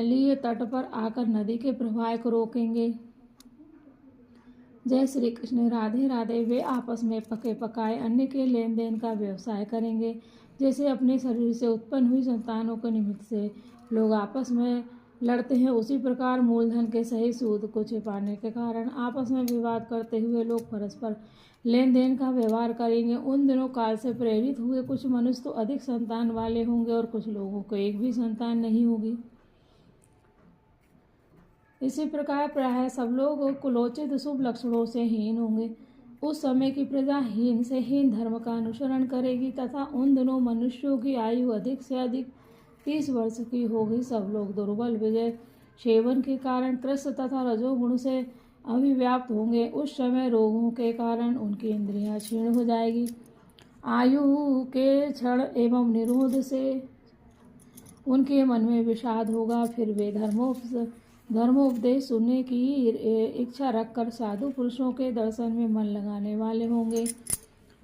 लिए तट पर आकर नदी के प्रवाह को रोकेंगे। जय श्री कृष्ण राधे राधे। वे आपस में पके पकाए अन्न के लेन देन का व्यवसाय करेंगे। जैसे अपने शरीर से उत्पन्न हुई संतानों के निमित्त से लोग आपस में लड़ते हैं, उसी प्रकार मूलधन के सही सूद को छिपाने के कारण आपस में विवाद करते हुए लोग परस्पर लेन देन का व्यवहार करेंगे। उन दिनों काल से प्रेरित हुए कुछ मनुष्य तो अधिक संतान वाले होंगे और कुछ लोगों को एक भी संतान नहीं होगी। इसी प्रकार प्रायः सब लोग कुलोचित शुभ लक्षणों से हीन होंगे। उस समय की प्रजा हीन से हीन धर्म का अनुसरण करेगी तथा उन दिनों मनुष्यों की आयु अधिक से अधिक 30 वर्ष की होगी। सब लोग दुर्बल, विजय सेवन के कारण त्रस्त तथा रजोगुण से अभिव्याप्त होंगे। उस समय रोगों के कारण उनकी इंद्रियां क्षीण हो जाएगी। आयु के क्षण एवं निरोध से उनके मन में विषाद होगा। फिर वे धर्मोपदेश सुनने की इच्छा रखकर साधु पुरुषों के दर्शन में मन लगाने वाले होंगे।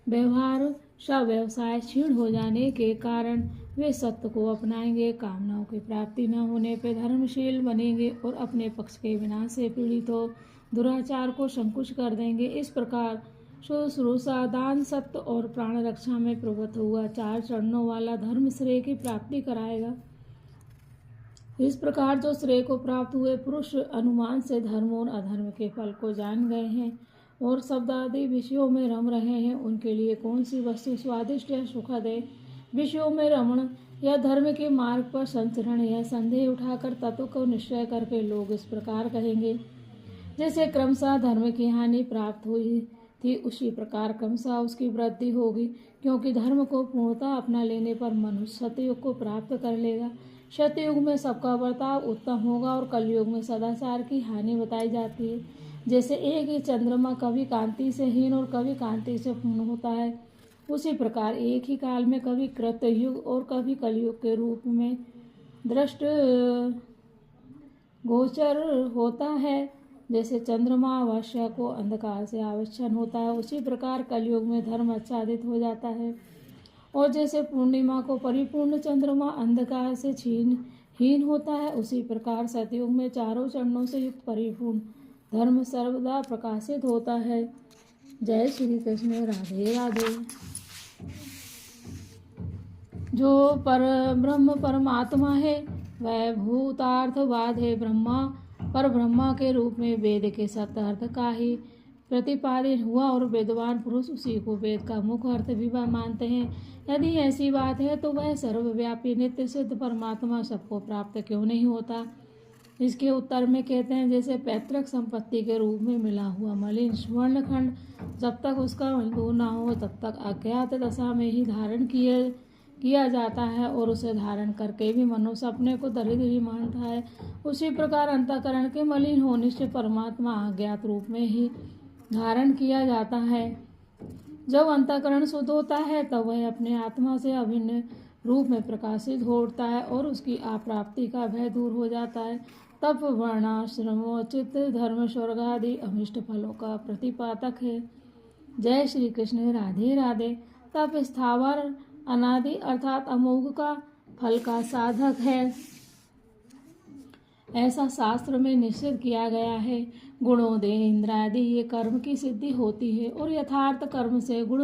व्यवसाय क्षीण हो जाने के कारण वे सत्य को अपनाएंगे। कामनाओं की प्राप्ति न होने पर धर्मशील बनेंगे और अपने पक्ष के विनाश से पीड़ित हो दुराचार को संकुच कर देंगे। इस प्रकार शुश्रूषा, दान, सत्य और प्राण रक्षा में प्रवृत्त हुआ 4 चरणों वाला धर्म श्रेय की प्राप्ति कराएगा। इस प्रकार जो श्रेय को प्राप्त हुए पुरुष अनुमान से धर्म और अधर्म के फल को जान गए हैं और शब्द आदि विषयों में रम रहे हैं, उनके लिए कौन सी वस्तु स्वादिष्ट या सुखद है। विषयों में रमण या धर्म के मार्ग पर संचरण या संदेह उठाकर तत्व को निश्चय करके लोग इस प्रकार कहेंगे, जैसे क्रमशः धर्म की हानि प्राप्त हुई थी उसी प्रकार क्रमशः उसकी वृद्धि होगी, क्योंकि धर्म को पूर्णतः अपना लेने पर मनुष्य सतयुग को प्राप्त कर लेगा। सतयुग में सबका बर्ताव उत्तम होगा और कलयुग में सदाचार की हानि बताई जाती है। जैसे एक ही चंद्रमा कभी कांति से हीन और कभी कांति से पूर्ण होता है, उसी प्रकार एक ही काल में कभी कृतयुग और कभी कलयुग के रूप में दृष्ट गोचर होता है। जैसे चंद्रमा वर्षा को अंधकार से आच्छन्न होता है, उसी प्रकार कलयुग में धर्म आच्छादित हो जाता है। और जैसे पूर्णिमा को परिपूर्ण चंद्रमा अंधकार से हीन होता है, उसी प्रकार सतयुग में 4 चरणों से युक्त परिपूर्ण धर्म सर्वदा प्रकाशित होता है। जय श्री कृष्ण। राधे राधे। जो ब्रह्म परमात्मा है वह भूतार्थवाद है। ब्रह्मा पर ब्रह्मा के रूप में वेद के सत्य अर्थ का ही प्रतिपादित हुआ और वेदवान पुरुष उसी को वेद का मुख्य अर्थ भी मानते हैं। यदि ऐसी बात है तो वह सर्वव्यापी नित्य सिद्ध परमात्मा सबको प्राप्त क्यों नहीं होता। इसके उत्तर में कहते हैं, जैसे पैतृक संपत्ति के रूप में मिला हुआ मलिन स्वर्णखंड जब तक उसका दूर न हो तब तक अज्ञात दशा में ही धारण किया जाता है और उसे धारण करके भी मनुष्य अपने को दरिद्र ही मानता है, उसी प्रकार अंतःकरण के मलिन होने से परमात्मा अज्ञात रूप में ही धारण किया जाता है। जब अंतःकरण शुद्ध होता है तब वह अपने आत्मा से अभिन्न रूप में प्रकाशित हो उठता है और उसकी अप्राप्ति का भय दूर हो जाता है। तप, वर्णाश्रमोचित धर्म, स्वर्ग आदि अमिष्ट फलों का प्रतिपादक है। जय श्री कृष्ण। राधे राधे। तप स्थावर अनादि अर्थात अमोघ का फल का साधक है, ऐसा शास्त्र में निश्चित किया गया है। गुणों दे इंद्र आदि ये कर्म की सिद्धि होती है और यथार्थ कर्म से गुण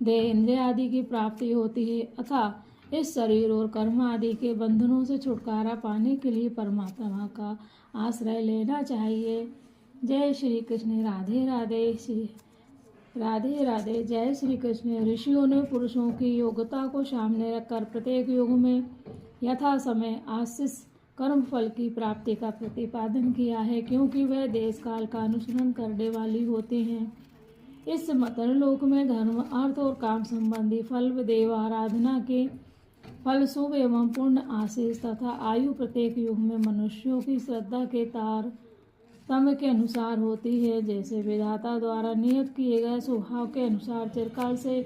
दे इंद्र आदि की प्राप्ति होती है। अतः इस शरीर और कर्म आदि के बंधनों से छुटकारा पाने के लिए परमात्मा का आश्रय लेना चाहिए। जय श्री कृष्ण। राधे राधे। राधे राधे। जय श्री कृष्ण। ऋषियों ने पुरुषों की योग्यता को सामने रखकर प्रत्येक युग में यथा समय आशीष कर्म फल की प्राप्ति का प्रतिपादन किया है, क्योंकि वह देश काल का अनुसरण करने वाली होते हैं। इस मतर लोक में धर्म, अर्थ और काम संबंधी फल, देव आराधना के फल, शुभ एवं पूर्ण आशीष तथा आयु प्रत्येक युग में मनुष्यों की श्रद्धा के तारतम्य के अनुसार होती है। जैसे विधाता द्वारा नियत किए गए स्वभाव के अनुसार चिरकाल से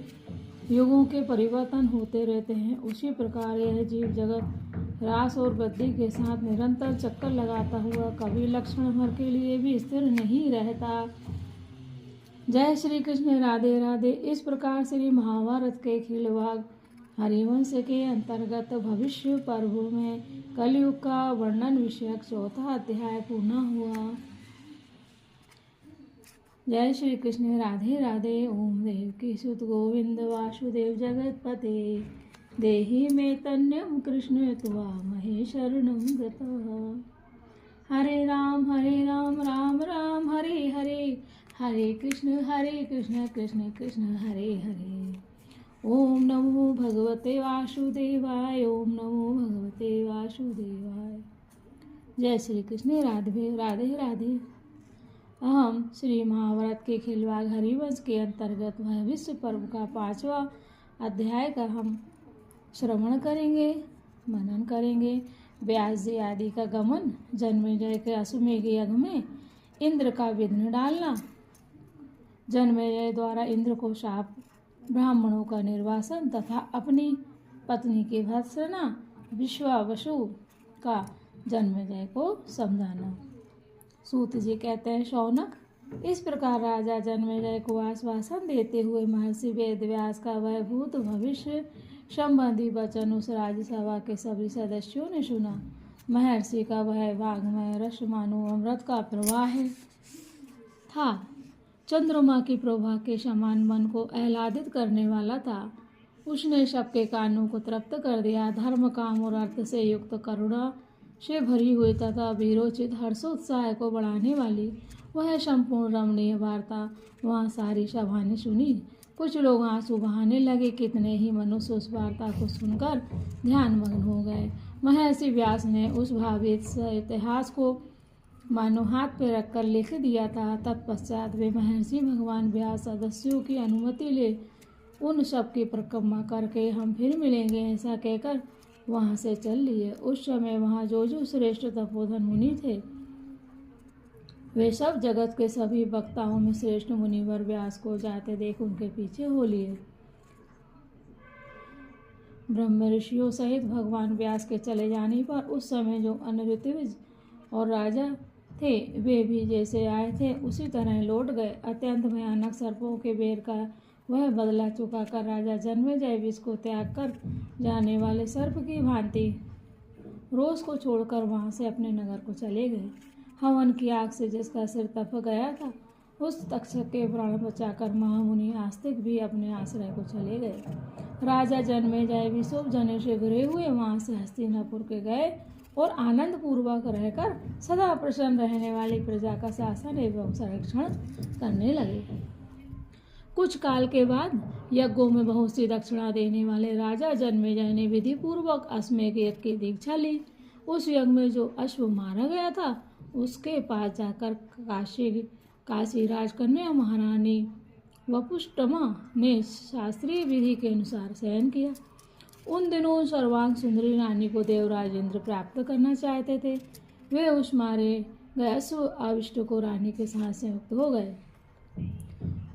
युगों के परिवर्तन होते रहते हैं, उसी प्रकार यह जीव जगत ह्रास और वृद्धि के साथ निरंतर चक्कर लगाता हुआ कभी लक्षण भर के लिए भी स्थिर नहीं रहता। जय श्री कृष्ण। राधे राधे। इस प्रकार श्री महाभारत के खिलवाग हरिवंश के अंतर्गत भविष्य पर्व में कलयुग का वर्णन विषयक 4था अध्याय पूर्ण हुआ। जय श्री कृष्ण। राधे राधे। ओम देवकी सुत गोविंद वासुदेव जगतपते देहि मे तन्यम कृष्ण त्वामहे शरणं गतः। हरे राम राम राम हरे हरे, हरे कृष्ण कृष्ण कृष्ण हरे हरे। ओम नमो भगवते वासुदेवाय। ओम नमो भगवते वासुदेवाय। जय श्री कृष्ण। राधे राधे राधे। हम श्री महाभारत के खिलवाड़ हरिवंश के अंतर्गत भविष्य पर्व का 5वां अध्याय का हम श्रवण करेंगे, मनन करेंगे। व्यास जी आदि का गमन, जन्मेजय के अश्वमेध यज्ञ में इंद्र का विघ्न डालना, जन्मेजय द्वारा इंद्र को शाप, ब्राह्मणों का निर्वासन तथा अपनी पत्नी की भर्त्सना, विश्वावसु का जन्मेजय को समझाना। सूत जी कहते हैं, शौनक, इस प्रकार राजा जन्मेजय को आश्वासन देते हुए महर्षि वेदव्यास का वह भूत भविष्य संबंधी वचन उस राज्यसभा के सभी सदस्यों ने सुना। महर्षि का वह वाग्मय रस मानो अमृत का प्रवाह था। चंद्रमा की प्रभा के समान मन को आह्लादित करने वाला था। उसने सबके कानों को तृप्त कर दिया। धर्म, काम और अर्थ से युक्त, करुणा से भरी हुई तथा वीरोचित हर्षोत्साह को बढ़ाने वाली वह संपूर्ण रमणीय वार्ता वहाँ सारी सभा ने सुनी। कुछ लोग आंसू बहाने लगे, कितने ही मनुष्य उस वार्ता को सुनकर ध्यानमग्न हो गए। महर्षि व्यास ने उस भावी इतिहास को मानो हाथ पे रखकर लिख दिया था। तत्पश्चात वे महर्षि भगवान व्यास सदस्यों की अनुमति ले उन सब की परिक्रमा करके हम फिर मिलेंगे ऐसा कहकर वहाँ से चल लिए। उस समय वहाँ जो श्रेष्ठ तपोधन मुनि थे, वे सब जगत के सभी वक्ताओं में श्रेष्ठ मुनिवर व्यास को जाते देख उनके पीछे हो लिए। ब्रह्म ऋषियों सहित भगवान व्यास के चले जाने पर उस समय जो अनिरुद्ध और राजा थे, वे भी जैसे आए थे उसी तरह लौट गए। अत्यंत भयानक सर्पों के बेर का वह बदला चुकाकर राजा जन्मेजय विष को त्याग कर जाने वाले सर्प की भांति रोज को छोड़कर वहां से अपने नगर को चले गए। हवन की आग से जिसका सिर तप गया था, उस तक्षक के प्राण बचाकर महामुनि आस्तिक भी अपने आश्रय को चले गए। राजा जन्मेजय विषोप जने से घिरे हुए वहां से हस्तिनापुर के गए और आनंद पूर्वक रहकर सदा प्रसन्न रहने वाली प्रजा का शासन एवं संरक्षण करने लगे। कुछ काल के बाद यज्ञों में बहुत सी दक्षिणा देने वाले राजा जन्मेजय ने विधि पूर्वक अश्वमेध यज्ञ की दीक्षा ली। उस यज्ञ में जो अश्व मारा गया था, उसके पास जाकर काशी राजकन्या महारानी वपुष्टमा ने शास्त्रीय विधि के अनुसार शयन किया। उन दिनों सर्वांग सुंदरी रानी को देवराज इंद्र प्राप्त करना चाहते थे। वे उस मारे गए अश्व आविष्ट को रानी के साथ से मुक्त हो गए।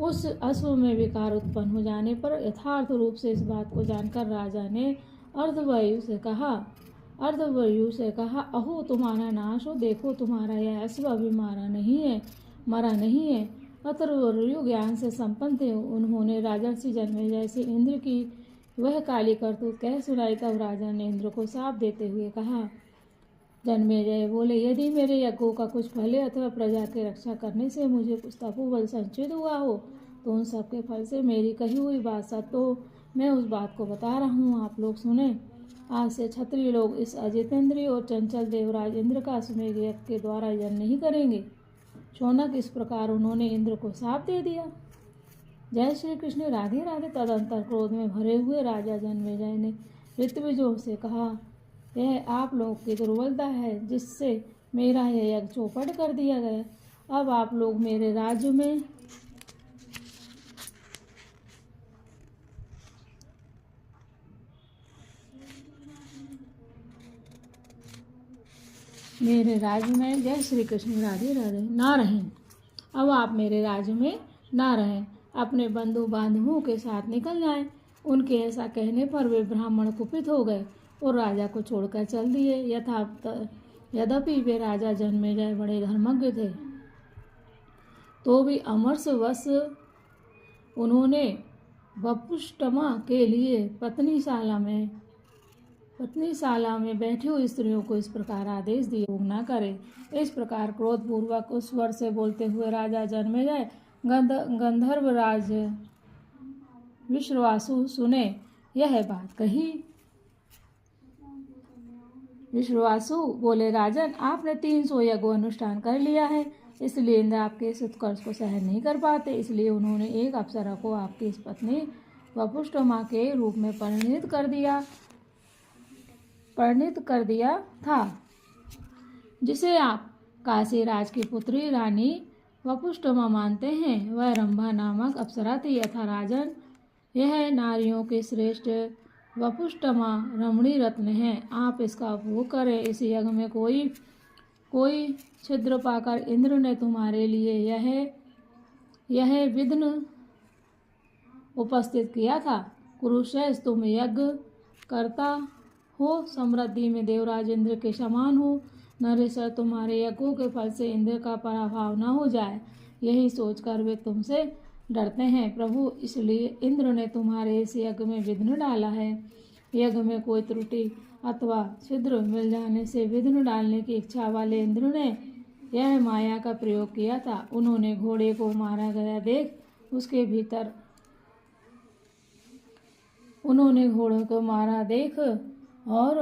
उस अश्व में विकार उत्पन्न हो जाने पर यथार्थ रूप से इस बात को जानकर राजा ने अर्धवायु से कहा, अहो तुम्हारा नाश हो, देखो तुम्हारा यह अश्व अभी मरा नहीं है। अतर्वयु ज्ञान से संपन्न थे। उन्होंने राजर्षि जन्मेजय से इंद्र की वह काली करतूत कह सुनाई। तब राजा ने इंद्र को शाप देते हुए कहा। जन्मेजय बोले, यदि मेरे यज्ञों का कुछ फल अथवा प्रजा की रक्षा करने से मुझे कुछ तपोबल संचित हुआ हो, तो उन सब के फल से मेरी कही हुई बात सत्य तो मैं उस बात को बता रहा हूँ, आप लोग सुने। आज से क्षत्रिय लोग इस अजितेंद्रिय और चंचल देवराज इंद्र का अश्वमेध यज्ञ के द्वारा यज्ञ नहीं करेंगे। शौनक, इस प्रकार उन्होंने इंद्र को शाप दे दिया। जय श्री कृष्ण। राधे राधे। तदंतर क्रोध में भरे हुए राजा जन्मेजय ने ऋत्विजों से कहा, यह आप लोग की दुर्बलता है जिससे मेरा यह यज्ञ चौपट कर दिया गया। अब आप लोग मेरे राज्य में जय श्री कृष्ण राधे राधे ना रहें। अब आप मेरे राज्य में ना रहें, अपने बंधु बांधवों के साथ निकल जाएं। उनके ऐसा कहने पर वे ब्राह्मण कुपित हो गए और राजा को छोड़कर चल दिए। यद्यपि वे राजा जन्मेजय बड़े धर्मज्ञ थे, तो भी अमरसवश उन्होंने वपुष्टमा के लिए पत्नीशाला में बैठी हुई स्त्रियों को इस प्रकार आदेश दिए, भोग न करे। इस प्रकार क्रोधपूर्वक उस स्वर से बोलते हुए राजा जन्मेजय गंधर्वराज विश्वासु सुने यह बात कही। विश्वासु बोले, राजन, आपने 300 यज्ञ अनुष्ठान कर लिया है, इसलिए इंद्र आपके इस उत्कर्ष को सहन नहीं कर पाते। इसलिए उन्होंने एक अप्सरा को आपकी इस पत्नी वपुष्टमा के रूप में परिणित कर दिया था, जिसे आप काशी राज की पुत्री रानी वपुष्टमा मानते हैं। वह रंभा नामक अप्सरा थी। यथा राजन, यह नारियों के श्रेष्ठ वपुष्टमा रमणी रत्न है। आप इसका उपभोग करें। इस यज्ञ में कोई छिद्र पाकर इंद्र ने तुम्हारे लिए यह विघ्न उपस्थित किया था। कुरुश्रेष्ठ, तुम यज्ञ करता हो, समृद्धि में देवराज इंद्र के समान हो। नरेश्वर, तुम्हारे यज्ञों के फल से इंद्र का पराभव न हो जाए, यही सोचकर वे तुमसे डरते हैं प्रभु। इसलिए इंद्र ने तुम्हारे इस यज्ञ में विघ्न डाला है। यज्ञ में कोई त्रुटि अथवा छिद्र मिल जाने से विघ्न डालने की इच्छा वाले इंद्र ने यह माया का प्रयोग किया था। उन्होंने घोड़े को मारा गया देख उसके भीतर उन्होंने घोड़े को मारा देख और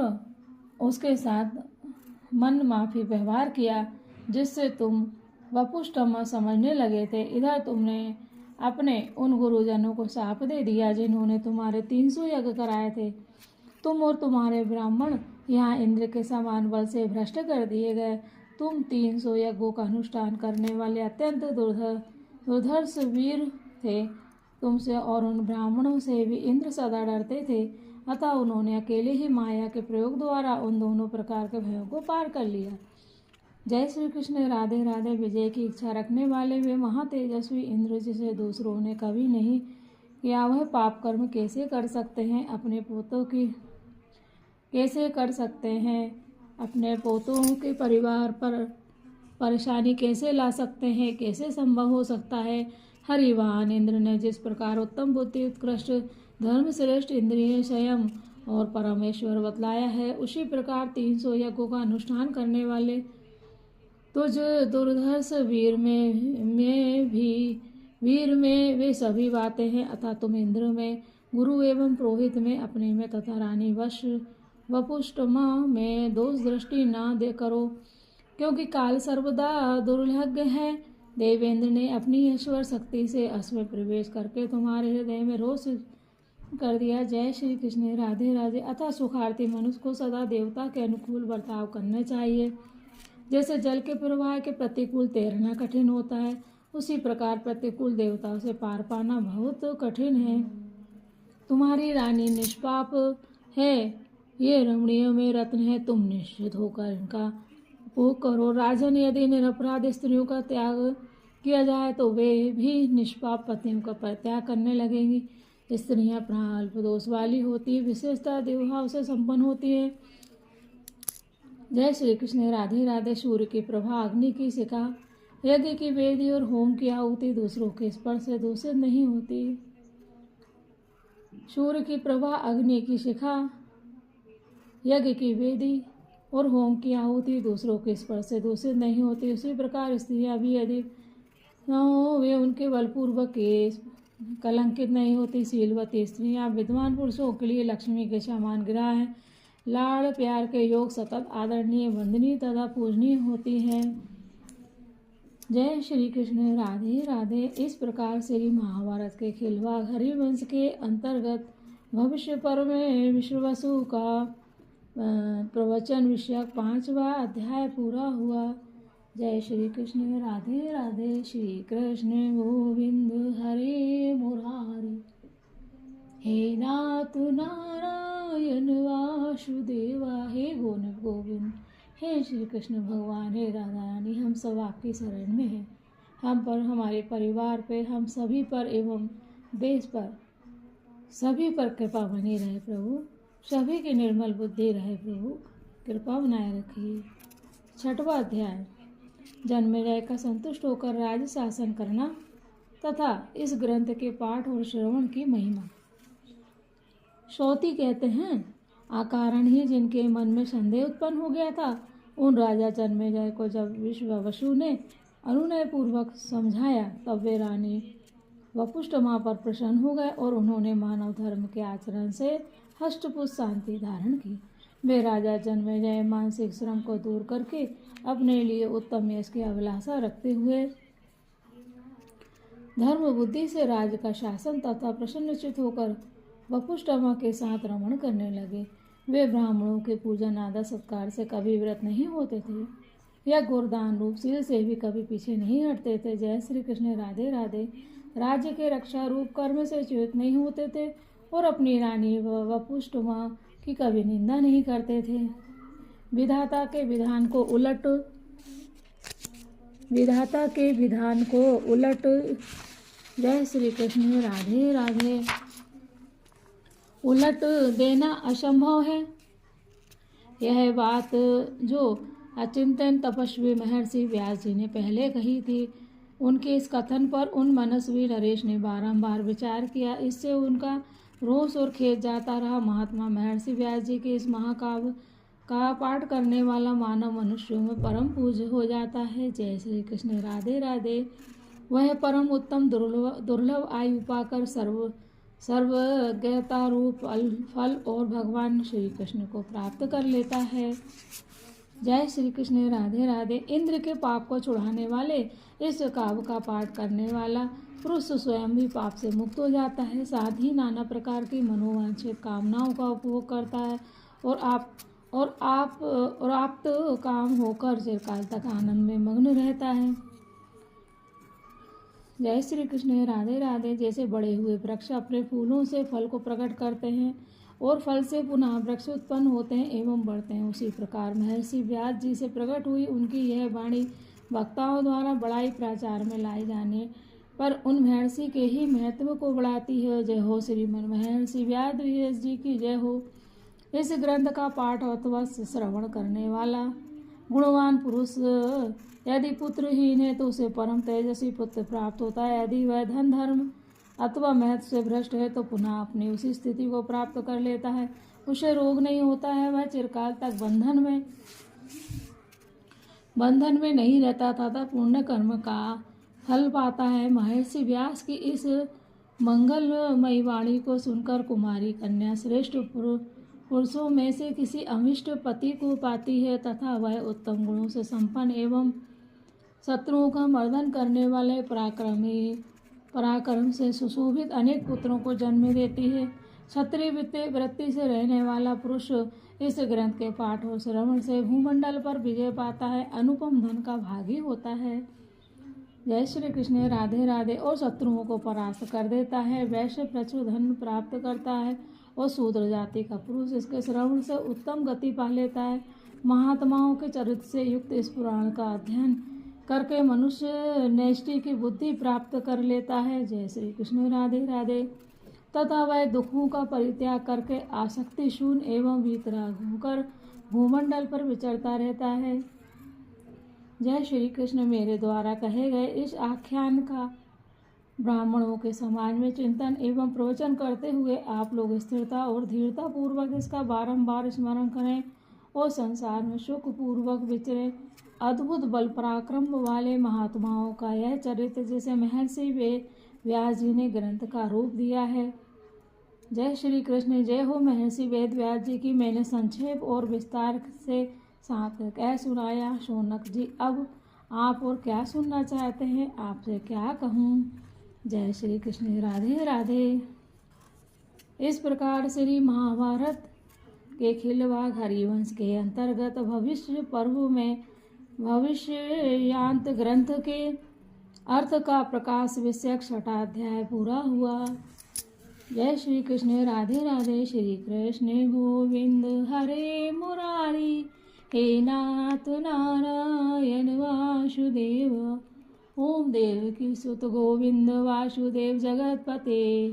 उसके साथ मन माफी व्यवहार किया, जिससे तुम वपुष्टमा समझने लगे थे। इधर तुमने अपने उन गुरुजनों को शाप दे दिया जिन्होंने तुम्हारे 300 यज्ञ कराए थे। तुम और तुम्हारे ब्राह्मण यहाँ इंद्र के समान बल से भ्रष्ट कर दिए गए। तुम 300 यज्ञों का अनुष्ठान करने वाले अत्यंत दुर्धर्ष वीर थे। तुमसे और उन ब्राह्मणों से भी इंद्र सदा डरते थे, अतः उन्होंने अकेले ही माया के प्रयोग द्वारा उन दोनों प्रकार के भयों को पार कर लिया। जय श्री कृष्ण। राधे राधे। विजय की इच्छा रखने वाले वे महातेजस्वी इंद्र, जिसे दूसरों ने कभी नहीं किया, वह पाप कर्म कैसे कर सकते हैं? अपने पोतों के परिवार पर परेशानी कैसे ला सकते हैं? कैसे संभव हो सकता है? हरिवान इंद्र ने जिस प्रकार उत्तम बुद्धि, उत्कृष्ट धर्म, श्रेष्ठ इंद्रिय, संयम और परमेश्वर बतलाया है, उसी प्रकार 300 यज्ञों का अनुष्ठान करने वाले तुझ दुर्धर्ष वीर में वे सभी बातें हैं। अतः तुम इंद्र में, गुरु एवं पुरोहित में, अपने में तथा रानी वपुष्टमा में दोष दृष्टि न दे करो, क्योंकि काल सर्वदा दुर्लभ है। देवेंद्र ने अपनी ईश्वर शक्ति से असमय प्रवेश करके तुम्हारे हृदय में रोष कर दिया। जय श्री कृष्ण। राधे राधे। अतः सुखार्थी मनुष्य को सदा देवता के अनुकूल बर्ताव करना चाहिए। जैसे जल के प्रवाह के प्रतिकूल तैरना कठिन होता है, उसी प्रकार प्रतिकूल देवताओं से पार पाना बहुत कठिन है। तुम्हारी रानी निष्पाप है, ये रमणीयों में रत्न है, तुम निश्चित होकर इनका उपभोग करो। राजन, यदि निरपराध स्त्रियों का त्याग किया जाए तो वे भी निष्पाप पतियों का परित्याग करने लगेंगी। स्त्रियां प्राल्प दोष वाली होती, विशेषता देवभाव से संपन्न होती है। जय श्री कृष्ण। राधे राधे। सूर्य की प्रभा, अग्नि की शिखा, यज्ञ की वेदी और होम की आहुति दूसरों के स्पर्श से दूषित नहीं होती। सूर्य की प्रभा, अग्नि की शिखा, यज्ञ की वेदी और होम की आहुति दूसरों के स्पर्श से दूषित नहीं होती। उसी प्रकार स्त्रियां भी यदि न हो, वे उनके बलपूर्वक कलंकित नहीं होती। शीलवती स्त्रियां विद्वान पुरुषों के लिए लक्ष्मी के समान ग्रह हैं। लाड़ प्यार के योग सतत आदरणीय, वंदनीय तथा पूजनीय होती हैं। जय श्री कृष्ण। राधे राधे। इस प्रकार श्री महाभारत के खिलवाड़ हरिवंश के अंतर्गत भविष्य पर्व में विश्ववसु का प्रवचन विषयक 5वां अध्याय पूरा हुआ। जय श्री कृष्ण। राधे राधे। श्री कृष्ण गोविंद हरे मुरारी, हे नाथ नारायण वासुदेवा, हे गोविंद, हे श्री कृष्ण भगवान, हे राधा रानी, हम सब आपकी शरण में हैं। हम पर, हमारे परिवार पर, हम सभी पर एवं देश पर सभी पर कृपा बनी रहे प्रभु। सभी की निर्मल बुद्धि रहे प्रभु, कृपा बनाए रखिए। 6वां अध्याय, जन्मेजय का संतुष्ट होकर राज्य शासन करना तथा इस ग्रंथ के पाठ और श्रवण की महिमा। श्रोती कहते हैं, अकारण ही जिनके मन में संदेह उत्पन्न हो गया था, उन राजा जन्मेजय को जब विश्ववसु ने अनुनय पूर्वक समझाया, तब वे रानी वपुष्टमा पर प्रसन्न हो गए और उन्होंने मानव धर्म के आचरण से हष्टपुष्ट शांति धारण की। वे राजा जन्मेजय मानसिक श्रम को दूर करके अपने लिए उत्तम यश की अभिलाषा रखते हुए धर्म बुद्धि से राज्य का शासन तथा प्रसन्नचित होकर वपुष्टमा के साथ रमण करने लगे। वे ब्राह्मणों के पूजन आदर सत्कार से कभी व्रत नहीं होते थे या गुरदान रूप शील से भी कभी पीछे नहीं हटते थे। जय श्री कृष्ण। राधे राधे। राज्य के रक्षा रूप कर्म से च्युत नहीं होते थे और अपनी रानी वपुष्टमा की कभी निंदा नहीं करते थे। विधाता के विधान को उलट जय श्री कृष्ण। राधे राधे। उलट देना असंभव है। यह बात जो अचिंतन तपस्वी महर्षि व्यास जी ने पहले कही थी, उनके इस कथन पर उन मनस्वी नरेश ने बारंबार विचार किया। इससे उनका रोष और खेद जाता रहा। महात्मा महर्षि व्यास जी के इस महाकाव्य का पाठ करने वाला मानव मनुष्यों में परम पूज्य हो जाता है। जय श्री कृष्ण। राधे राधे। वह परम उत्तम दुर्लभ आयु पाकर सर्वज्ञता रूप फल और भगवान श्री कृष्ण को प्राप्त कर लेता है। जय श्री कृष्ण। राधे राधे। इंद्र के पाप को छुड़ाने वाले इस काव्य का पाठ करने वाला पुरुष स्वयं भी पाप से मुक्त हो जाता है, साथ ही नाना प्रकार की मनोवांछित कामनाओं का उपभोग करता है और आप्त काम होकर चिरकाल तक आनंद में मग्न रहता है। जय श्री कृष्ण। राधे राधे। जैसे बड़े हुए वृक्ष अपने फूलों से फल को प्रकट करते हैं और फल से पुनः वृक्ष उत्पन्न होते हैं एवं बढ़ते हैं, उसी प्रकार महर्षि व्यास जी से प्रकट हुई उनकी यह वाणी वक्ताओं द्वारा बड़ाई प्रचार में लाए जाने पर उन महर्षि के ही महत्व को बढ़ाती है। जय हो श्रीमन महर्षि व्यास जी की जय हो। इस ग्रंथ का पाठ अथवा श्रवण करने वाला गुणवान पुरुष यदि पुत्रहीन है तो उसे परम तेजस्वी पुत्र प्राप्त होता है। यदि वह धन धर्म अथवा महत्व से भ्रष्ट है तो पुनः अपनी उसी स्थिति को प्राप्त कर लेता है। उसे रोग नहीं होता है, वह चिरकाल तक बंधन में नहीं रहता तथा पुण्य कर्म का फल पाता है। महर्षि व्यास की इस मंगलमयी वाणी को सुनकर कुमारी कन्या श्रेष्ठ पुरुषों में से किसी अमिष्ट पति को पाती है तथा वह उत्तम गुणों से संपन्न एवं शत्रुओं का मर्दन करने वाले पराक्रम से सुशोभित अनेक पुत्रों को जन्म देती है। क्षत्रिय वृत्ति से रहने वाला पुरुष इस ग्रंथ के पाठ और श्रवण से भूमंडल पर विजय पाता है, अनुपम धन का भागी होता है। जय श्री कृष्ण। राधे राधे। और शत्रुओं को परास्त कर देता है, वैश्य प्रचुर धन प्राप्त करता है और शूद्र जाति का पुरुष इसके श्रवण से उत्तम गति पा लेता है। महात्माओं के चरित्र से युक्त इस पुराण का अध्ययन करके मनुष्य नैष्ठि की बुद्धि प्राप्त कर लेता है। जय श्री कृष्ण। राधे राधे। तथा वह दुखों का परित्याग करके आसक्ति शून्य एवं वीतराग होकर भूमंडल पर विचरता रहता है। जय श्री कृष्ण। मेरे द्वारा कहे गए इस आख्यान का ब्राह्मणों के समाज में चिंतन एवं प्रवचन करते हुए आप लोग स्थिरता और धीरता पूर्वक इसका बारंबार स्मरण करें और संसार में सुख पूर्वक विचरे। अद्भुत बल पराक्रम वाले महात्माओं का यह चरित्र जिसे महर्षि व्यास जी ने ग्रंथ का रूप दिया है। जय श्री कृष्ण। जय हो महर्षि वेद व्यास जी की। मैंने संक्षेप और विस्तार से साथ कह सुनाया। शौनक जी, अब आप और क्या सुनना चाहते हैं? आपसे क्या कहूँ? जय श्री कृष्ण। राधे राधे। इस प्रकार श्री महाभारत के खिलवाड़ हरिवंश के अंतर्गत भविष्य पर्व में भविष्यांत ग्रंथ के अर्थ का प्रकाश विषयक 6वां अध्याय पूरा हुआ। जय श्री कृष्ण। राधे राधे। श्री कृष्ण गोविंद हरे मुरारी, हे नाथ नारायण वासुदेव। ओम देवकी सुत गोविंद वासुदेव जगतपते,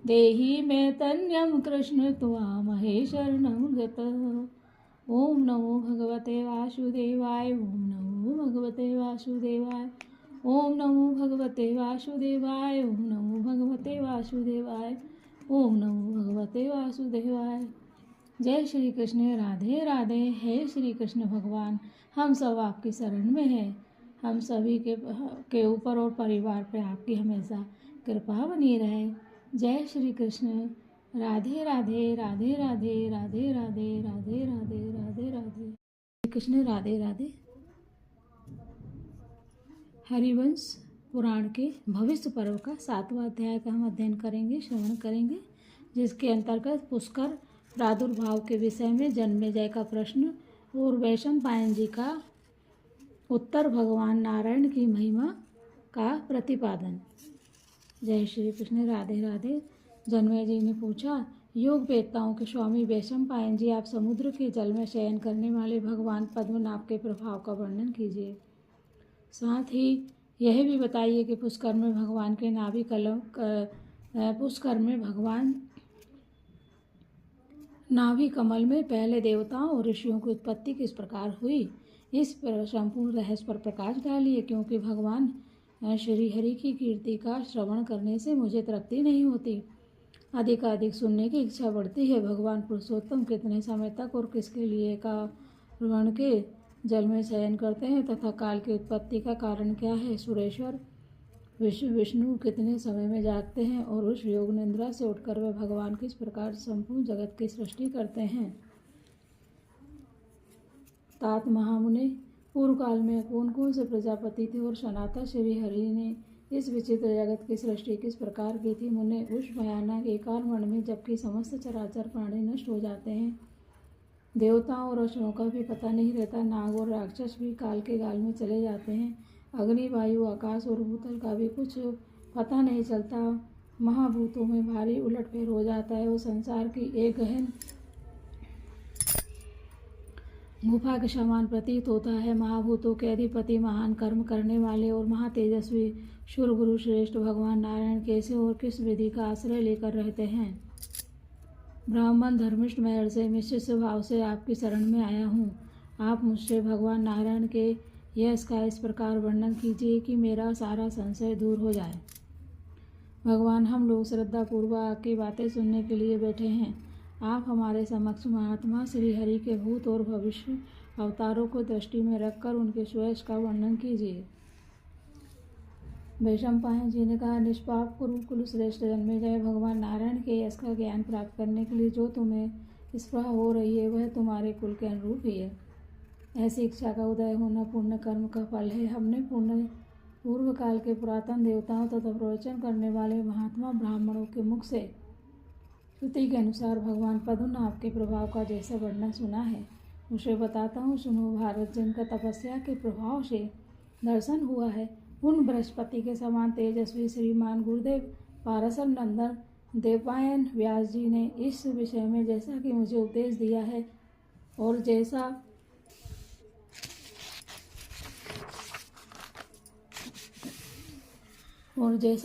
देहि में तन्यम कृष्ण त्वामहे शरणं गतः। ओम नमो भगवते वासुदेवाय। ओम नमो भगवते वासुदेवाय। ओम नमो भगवते वासुदेवाय। ओम नमो भगवते वासुदेवाय। ओम नमो भगवते वासुदेवाय। जय श्री कृष्ण। राधे राधे। हे श्री कृष्ण भगवान, हम सब आपकी शरण में हैं। हम सभी के ऊपर और परिवार पर आपकी हमेशा कृपा बनी रहे। जय श्री कृष्ण। राधे राधे। राधे राधे। राधे राधे। राधे राधे। राधे राधे। श्री कृष्ण। राधे राधे। हरिवंश पुराण के भविष्य पर्व का 7वां अध्याय का हम अध्ययन करेंगे, श्रवण करेंगे, जिसके अंतर्गत पुष्कर प्रादुर्भाव के विषय में जन्मेजय का प्रश्न और वैशंपायन जी का उत्तर, भगवान नारायण की महिमा का प्रतिपादन। जय श्री कृष्ण। राधे राधे। जन्मेजय जी ने पूछा, योग वेत्ताओं के स्वामी वैशंपायन जी, आप समुद्र के जल में शयन करने वाले भगवान पद्मनाभ के प्रभाव का वर्णन कीजिए। साथ ही यह भी बताइए कि पुष्कर में भगवान के नाभि कमल पुष्कर में भगवान नाभि कमल में पहले देवताओं और ऋषियों की उत्पत्ति किस प्रकार हुई, इस पर संपूर्ण रहस्य पर प्रकाश डालिए, क्योंकि भगवान श्री हरि की कीर्ति का श्रवण करने से मुझे तृप्ति नहीं होती, अधिक सुनने की इच्छा बढ़ती है। भगवान पुरुषोत्तम कितने समय तक और किसके लिए कावण के जल में शयन करते हैं तथा काल की उत्पत्ति का कारण क्या है। सुरेश्वर विष्णु कितने समय में जागते हैं और उस योग निद्रा से उठकर वे भगवान किस प्रकार संपूर्ण जगत की सृष्टि करते हैं। तात महामुने, पूर्व काल में कौन कौन से प्रजापति थे और सनातन श्री हरि ने इस विचित्र जगत की सृष्टि किस प्रकार की थी। मुने, उस भयानक एकाल मण में जबकि समस्त चराचर प्राणी नष्ट हो जाते हैं, देवताओं और असुरों का भी पता नहीं रहता, नाग और राक्षस भी काल के गाल में चले जाते हैं, अग्नि वायु आकाश और भूतल का भी कुछ पता नहीं चलता, महाभूतों में भारी उलटफेर हो जाता है और संसार की एक गहन गुफा के समान प्रतीत होता है। महाभूतों के अधिपति, महान कर्म करने वाले और महातेजस्वी शूरगुरु श्रेष्ठ भगवान नारायण कैसे और किस विधि का आश्रय लेकर रहते हैं। ब्राह्मण धर्मिष्ठ महर्षि से निश्चित स्वभाव से आपकी शरण में आया हूँ। आप मुझसे भगवान नारायण के यश का इस प्रकार वर्णन कीजिए कि मेरा सारा संशय दूर हो जाए। भगवान, हम लोग श्रद्धा पूर्वक आपकी बातें सुनने के लिए बैठे हैं। आप हमारे समक्ष महात्मा श्री हरि के भूत और भविष्य अवतारों को दृष्टि में रखकर उनके स्वयं का वर्णन कीजिए। वैशंपायन जी ने कहा, निष्पाप कुरुकुल श्रेष्ठ जन्मेजय, भगवान नारायण के यश का ज्ञान प्राप्त करने के लिए जो तुम्हें स्पृहा हो रही है वह तुम्हारे कुल के अनुरूप ही है। ऐसी इच्छा का उदय होना पुण्य कर्म का फल है। हमने पूर्व काल के पुरातन देवताओं तथा प्रवचन करने वाले महात्मा ब्राह्मणों के मुख से श्रुति के अनुसार भगवान पद्मनाभ के प्रभाव का जैसा वर्णन सुना है उसे बताता हूँ, सुनो। भारत जिनका तपस्या के प्रभाव से दर्शन हुआ है, उन बृहस्पति के समान तेजस्वी श्रीमान गुरुदेव पारसर नंदन देवपायन व्यास जी ने इस विषय में जैसा कि मुझे उपदेश दिया है और जैसा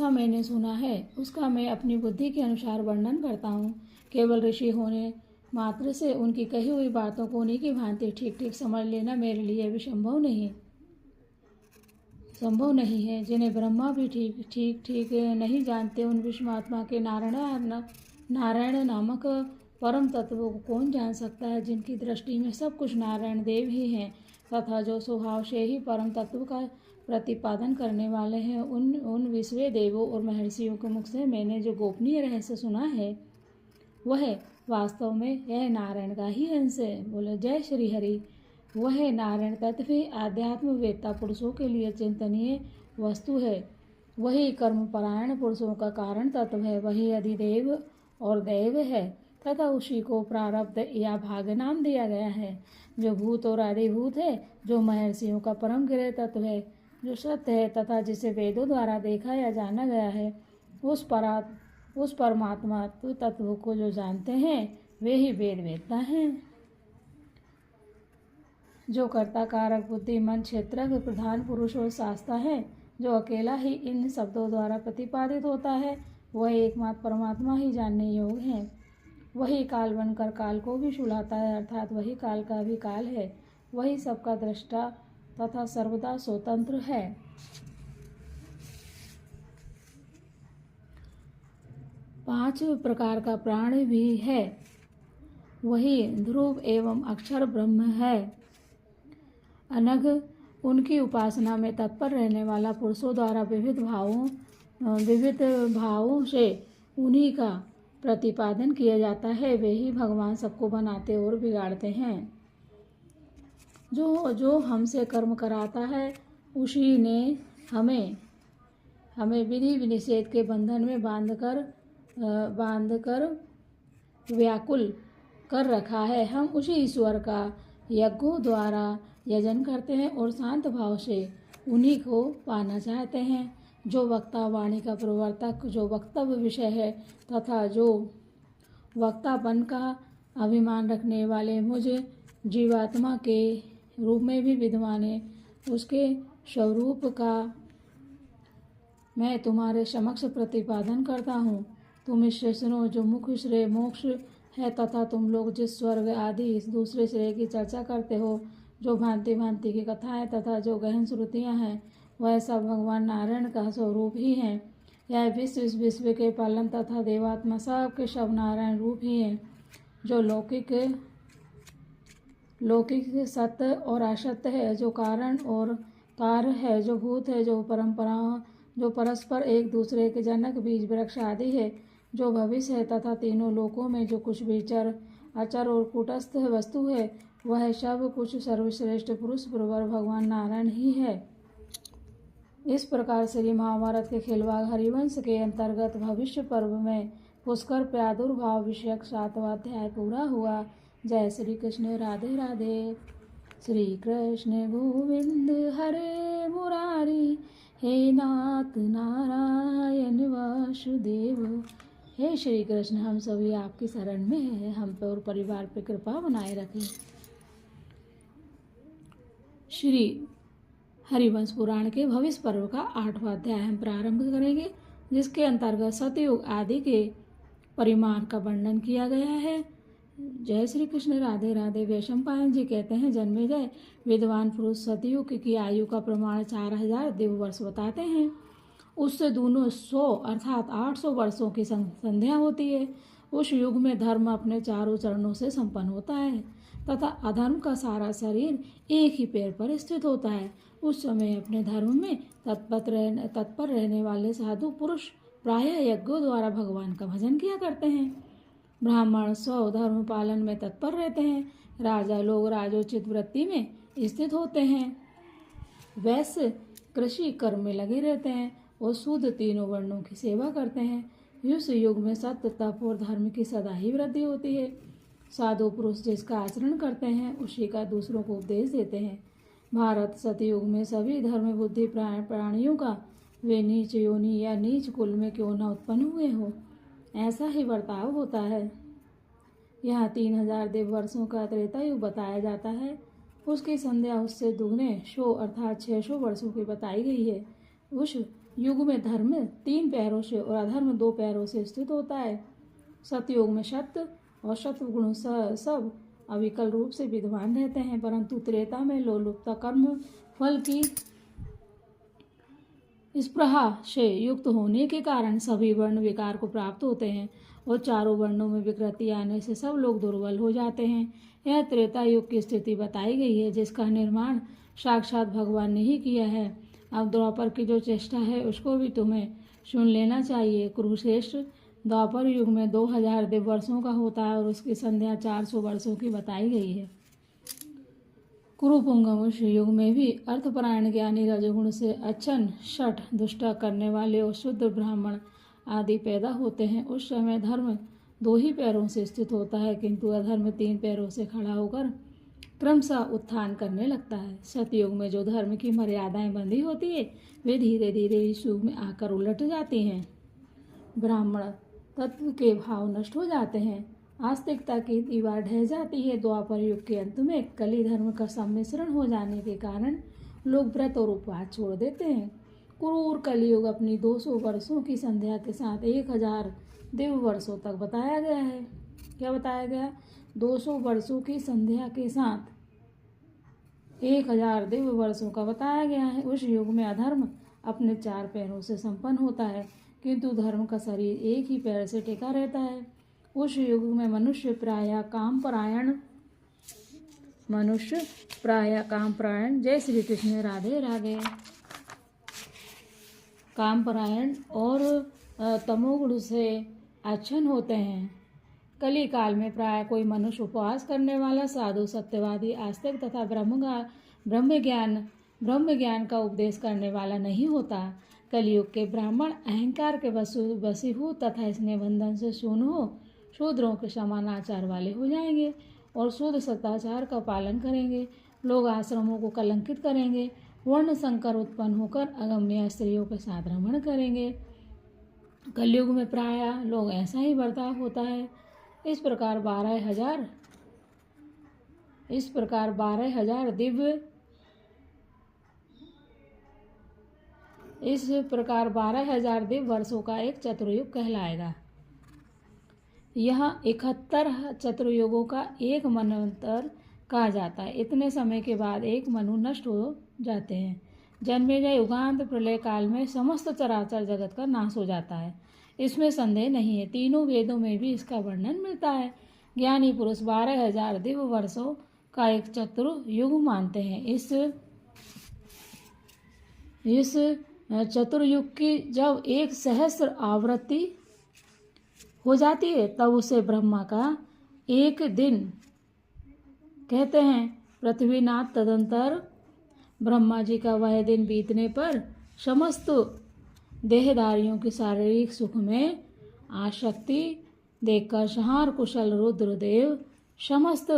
मैंने सुना है उसका मैं अपनी बुद्धि के अनुसार वर्णन करता हूँ। केवल ऋषि होने मात्र से उनकी कही हुई बातों को उन्हीं की भांति ठीक ठीक समझ लेना मेरे लिए भी संभव नहीं है। जिन्हें ब्रह्मा भी ठीक नहीं जानते, उन विश्वात्मा के नारायण नामक परम तत्व को कौन जान सकता है, जिनकी दृष्टि में सब कुछ नारायण देव ही हैं तथा जो स्वभाव से ही परम तत्व का प्रतिपादन करने वाले हैं। उन विश्व देवों और महर्षियों के मुख से मैंने जो गोपनीय रहस्य सुना है वह वास्तव में यह नारायण का ही अंश है। बोले जय श्री हरि। वह नारायण तत्व ही आध्यात्म वेत्ता पुरुषों के लिए चिंतनीय वस्तु है। वही कर्मपरायण पुरुषों का कारण तत्व है। वही अधिदेव और दैव है तथा उसी को प्रारब्ध या भाग्य नाम दिया गया है। जो भूत और आदिभूत है, जो महर्षियों का परम गृह तत्व है, जो सत्य है तथा जिसे वेदों द्वारा देखा या जाना गया है, उस परमात्मा तत्व को जो जानते हैं वे ही वेद वेत्ता हैं। जो कर्ता कारक बुद्धि मन क्षेत्र प्रधान पुरुष और शास्त्र है, जो अकेला ही इन शब्दों द्वारा प्रतिपादित होता है, वह एकमात्र परमात्मा ही जानने योग्य है। वही काल बनकर काल को भी सुलाता है, अर्थात वही काल का भी काल है। वही सबका दृष्टा तथा सर्वदा स्वतंत्र है। पांच प्रकार का प्राण भी है। वही ध्रुव एवं अक्षर ब्रह्म है। अनघ उनकी उपासना में तत्पर रहने वाला पुरुषों द्वारा विविध भावों से उन्हीं का प्रतिपादन किया जाता है। वे ही भगवान सबको बनाते और बिगाड़ते हैं। जो हमसे कर्म कराता है उसी ने हमें विधि निषेध के बंधन में बांधकर व्याकुल कर रखा है। हम उसी ईश्वर का यज्ञों द्वारा यजन करते हैं और शांत भाव से उन्हीं को पाना चाहते हैं। जो वक्ता वाणी का प्रवर्तक, जो वक्तव्य विषय है तथा जो वक्तापन का अभिमान रखने वाले मुझे जीवात्मा के रूप में भी विद्वान है, उसके स्वरूप का मैं तुम्हारे समक्ष प्रतिपादन करता हूँ। तुम इससे सुनो। जो मुख श्रेय मोक्ष है तथा तुम लोग जिस स्वर्ग आदि इस दूसरे श्रेय की चर्चा करते हो, जो भांति भांति की कथाएं तथा जो गहन श्रुतियां हैं, वह सब भगवान नारायण का स्वरूप ही है। यह विश्व इस विश्व के पालन तथा देवात्मा सब के शव नारायण रूप ही है। जो लौकिक सत्य और असत्य है, जो कारण और कार्य है, जो भूत है, जो परंपरा, जो परस्पर एक दूसरे के जनक बीज वृक्ष आदि है, जो भविष्य है तथा तीनों लोकों में जो कुछ भी चर अचर और कूटस्थ वस्तु है, वह सब कुछ सर्वश्रेष्ठ पुरुष प्रवर भगवान नारायण ही है। इस प्रकार श्री महाभारत के खिलवाड़ हरिवंश के अंतर्गत भविष्य पर्व में पुष्कर प्रादुर्भाव विषयक 7वां अध्याय पूरा हुआ। जय श्री कृष्ण। राधे राधे। श्री कृष्ण गोविंद हरे मुरारी, हे नाथ नारायण वासुदेव। हे श्री कृष्ण, हम सभी आपकी शरण में हैं, हम पर और परिवार पर कृपा बनाए रखें। श्री हरिवंश पुराण के भविष्य पर्व का 8वां अध्याय हम प्रारंभ करेंगे, जिसके अंतर्गत सतयुग आदि के परिमाण का वर्णन किया गया है। जय श्री कृष्ण। राधे राधे। वैशंपायन जी कहते हैं, जन्मेजय विद्वान पुरुष सतयुग की आयु का प्रमाण 4000 दिव्य वर्ष बताते हैं। उससे दोनों 100 अर्थात 800 वर्षों की संध्या होती है। उस युग में धर्म अपने चारों चरणों से संपन्न होता है तथा अधर्म का सारा शरीर एक ही पैर पर स्थित होता है। उस समय अपने धर्म में तत्पर रहने वाले साधु पुरुष प्रायः यज्ञों द्वारा भगवान का भजन किया करते हैं। ब्राह्मण स्वधर्म पालन में तत्पर रहते हैं। राजा लोग राजोचित वृत्ति में स्थित होते हैं। वैश्य कृषि कर्म में लगे रहते हैं और शूद्र तीनों वर्णों की सेवा करते हैं। इस युग में सत्य, तप और धर्म की सदा ही वृद्धि होती है। साधु पुरुष जिसका आचरण करते हैं, उसी का दूसरों को उपदेश देते हैं। भारत सतयुग में सभी धर्म बुद्धि प्राणियों का वे नीच योनि या नीच कुल में क्यों न उत्पन्न हुए हो, ऐसा ही बर्ताव होता है। यहाँ 3000 दिव्य वर्षों का त्रेता युग बताया जाता है। उसकी संध्या उससे दुगने 100 अर्थात 600 वर्षों की बताई गई है। उस युग में धर्म 3 पैरों से और अधर्म 2 पैरों से स्थित होता है। सतयुग में सत्य और सत्वगुण सब अविकल रूप से विद्वान रहते हैं, परंतु त्रेता में लोलुपता कर्म फल की स्पृहा से युक्त होने के कारण सभी वर्ण विकार को प्राप्त होते हैं और चारों वर्णों में विकृति आने से सब लोग दुर्बल हो जाते हैं। यह त्रेता युग की स्थिति बताई गई है, जिसका निर्माण साक्षात भगवान ने ही किया है। अब द्वापर की जो चेष्टा है उसको भी तुम्हें सुन लेना चाहिए। कुरुश्रेष्ठ द्वापर युग में 2000 दिव्य वर्षों का होता है और उसकी संध्या 400 वर्षों की बताई गई है। कुरुपुंगव युग में भी अर्थपरायण ज्ञानी रजगुण से अच्छन शठ दुष्ट करने वाले और शुद्ध ब्राह्मण आदि पैदा होते हैं। उस समय धर्म 2 ही पैरों से स्थित होता है, किंतु अधर्म 3 पैरों से खड़ा होकर क्रमशः उत्थान करने लगता है। सतयुग में जो धर्म की मर्यादाएं बंधी होती है, वे धीरे धीरे इस युग में आकर उलट जाती हैं। ब्राह्मण तत्व के भाव नष्ट हो जाते हैं। आस्तिकता की दीवार ढह जाती है। द्वापर युग के अंत में कली धर्म का सम्मिश्रण हो जाने के कारण लोग व्रत और उपवास छोड़ देते हैं। क्रूर कलियुग अपनी 200 वर्षों की संध्या के साथ 1000 दिव्य वर्षों तक बताया गया है। क्या बताया गया? 200 वर्षों की संध्या के साथ 1000 दिव्य वर्षों का बताया गया है। उस युग में अधर्म अपने 4 पैरों से संपन्न होता है, किंतु धर्म का शरीर एक ही पैर से टिका रहता है। उस युग में मनुष्य प्रायः कामपरायण। जय श्री कृष्ण। राधे राधे। कामपरायण और तमोगुण से अच्छन होते हैं। कली काल में प्राय कोई मनुष्य उपवास करने वाला, साधु, सत्यवादी, आस्तिक तथा ब्रह्म ज्ञान का उपदेश करने वाला नहीं होता। कलियुग के ब्राह्मण अहंकार के वशीभूत तथा स्नेह बंधन से शून्य हो शूद्रों के समान आचार वाले हो जाएंगे और शुद्ध सदाचार का पालन करेंगे। लोग आश्रमों को कलंकित करेंगे, वर्ण संकर उत्पन्न होकर अगम्य स्त्रियों के साथ रमण करेंगे। कलयुग में प्रायः लोग ऐसा ही बर्ताव होता है। इस प्रकार 12,000 दिव्य वर्षों का एक चतुर्युग कहलाएगा। यह 71 चतुर्युगों का एक मनवंतर कहा जाता है। इतने समय के बाद एक मनु नष्ट हो जाते हैं। जन्मेजय युगांत प्रलय काल में समस्त चराचर जगत का नाश हो जाता है, इसमें संदेह नहीं है। तीनों वेदों में भी इसका वर्णन मिलता है। ज्ञानी पुरुष 12,000 दिव्य वर्षों का एक चतुर्युग मानते हैं। इस चतुर्युग की जब 1 सहस्र आवृत्ति हो जाती है तब उसे ब्रह्मा का एक दिन कहते हैं। पृथ्वीनाथ तदंतर ब्रह्मा जी का वह दिन बीतने पर समस्त देहधारियों की शारीरिक सुख में आसक्ति देखकर संहार कुशल रुद्रदेव समस्त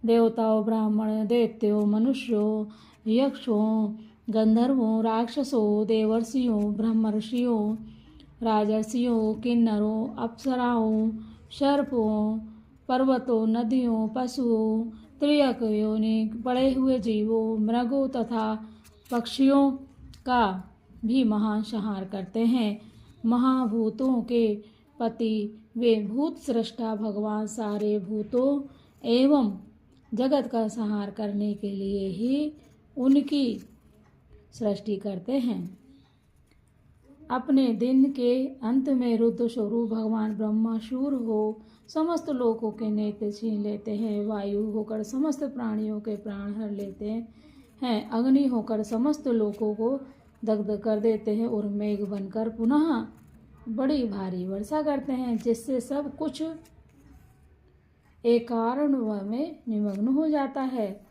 देवताओं, ब्राह्मण, दैत्यों, मनुष्यों, यक्षों, गंधर्वों, राक्षसों, देवर्षियों, ब्रह्मर्षियों, राजर्षियों, किन्नरों, अप्सराओं, सर्पों, पर्वतों, नदियों, पशुओं, त्रियक योनि, पड़े हुए जीवों, मृगों तथा पक्षियों का भी महान संहार करते हैं। महाभूतों के पति वे भूत सृष्टा भगवान सारे भूतों एवं जगत का संहार करने के लिए ही उनकी सृष्टि करते हैं। अपने दिन के अंत में रुद्र स्वरूप भगवान ब्रह्मा शूर हो समस्त लोकों के नेत्र छीन लेते हैं। वायु होकर समस्त प्राणियों के प्राण हर लेते हैं। अग्नि होकर समस्त लोकों को दग्ध कर देते हैं और मेघ बनकर पुनः बड़ी भारी वर्षा करते हैं, जिससे सब कुछ एक कारण में निमग्न हो जाता है।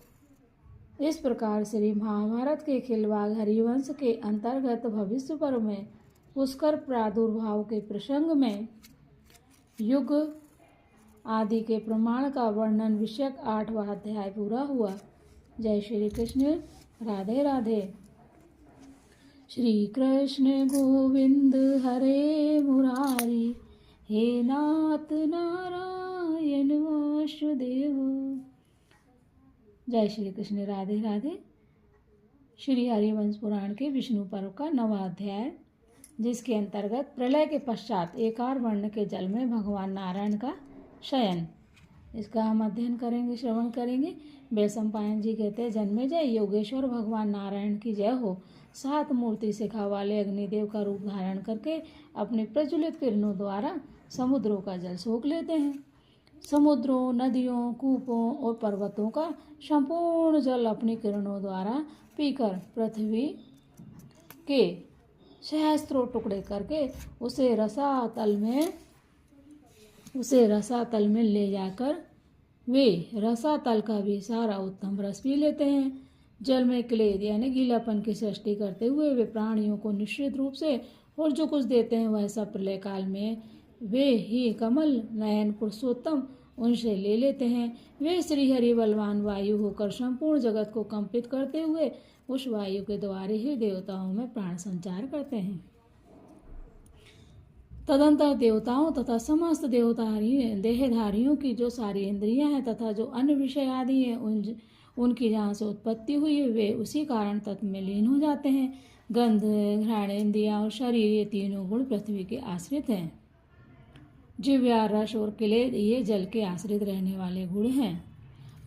इस प्रकार श्री महाभारत के खिलवाड़ हरिवंश के अंतर्गत भविष्य पर्व में पुष्कर प्रादुर्भाव के प्रसंग में युग आदि के प्रमाण का वर्णन विषयक 8वां अध्याय पूरा हुआ। जय श्री कृष्ण। राधे राधे। श्री कृष्ण गोविंद हरे मुरारी, हे नाथ नारायण वासुदेव। जय श्री कृष्ण। राधे राधे। श्री हरिवंश पुराण के विष्णु पर्व का 9वां अध्याय, जिसके अंतर्गत प्रलय के पश्चात एकार वर्ण के जल में भगवान नारायण का शयन, इसका हम अध्ययन करेंगे, श्रवण करेंगे। बेलसम्पायन जी कहते हैं, जन्मेजय योगेश्वर भगवान नारायण की जय हो। 7 मूर्ति शिखा वाले अग्निदेव का रूप धारण करके अपने प्रज्वलित किरणों द्वारा समुद्रों का जल सोख लेते हैं। समुद्रों, नदियों, कूपों और पर्वतों का संपूर्ण जल अपनी किरणों द्वारा पीकर पृथ्वी के सहस्त्रों टुकड़े करके उसे रसातल में ले जाकर वे रसातल का भी सारा उत्तम रस पी लेते हैं। जल में क्लेद यानी गीलापन की सृष्टि करते हुए वे प्राणियों को निश्चित रूप से और जो कुछ देते हैं वह सब प्रलय काल में वे ही कमल नयन पुरुषोत्तम उनसे ले लेते हैं। वे श्री हरि बलवान वायु होकर संपूर्ण जगत को कंपित करते हुए उस वायु के द्वारा ही देवताओं में प्राण संचार करते हैं। तदंतर देवताओं तथा समस्त देहधारियों की जो सारी इंद्रियां हैं तथा जो अन्य विषय आदि हैं उनकी जहाँ से उत्पत्ति हुई है वे उसी कारण तत्व में लीन हो जाते हैं। गंध, घ्राण, इंद्रियां और शरीर ये तीनों गुण पृथ्वी के आश्रित हैं। जिव्या, रस और क्लेद ये जल के आश्रित रहने वाले गुण हैं।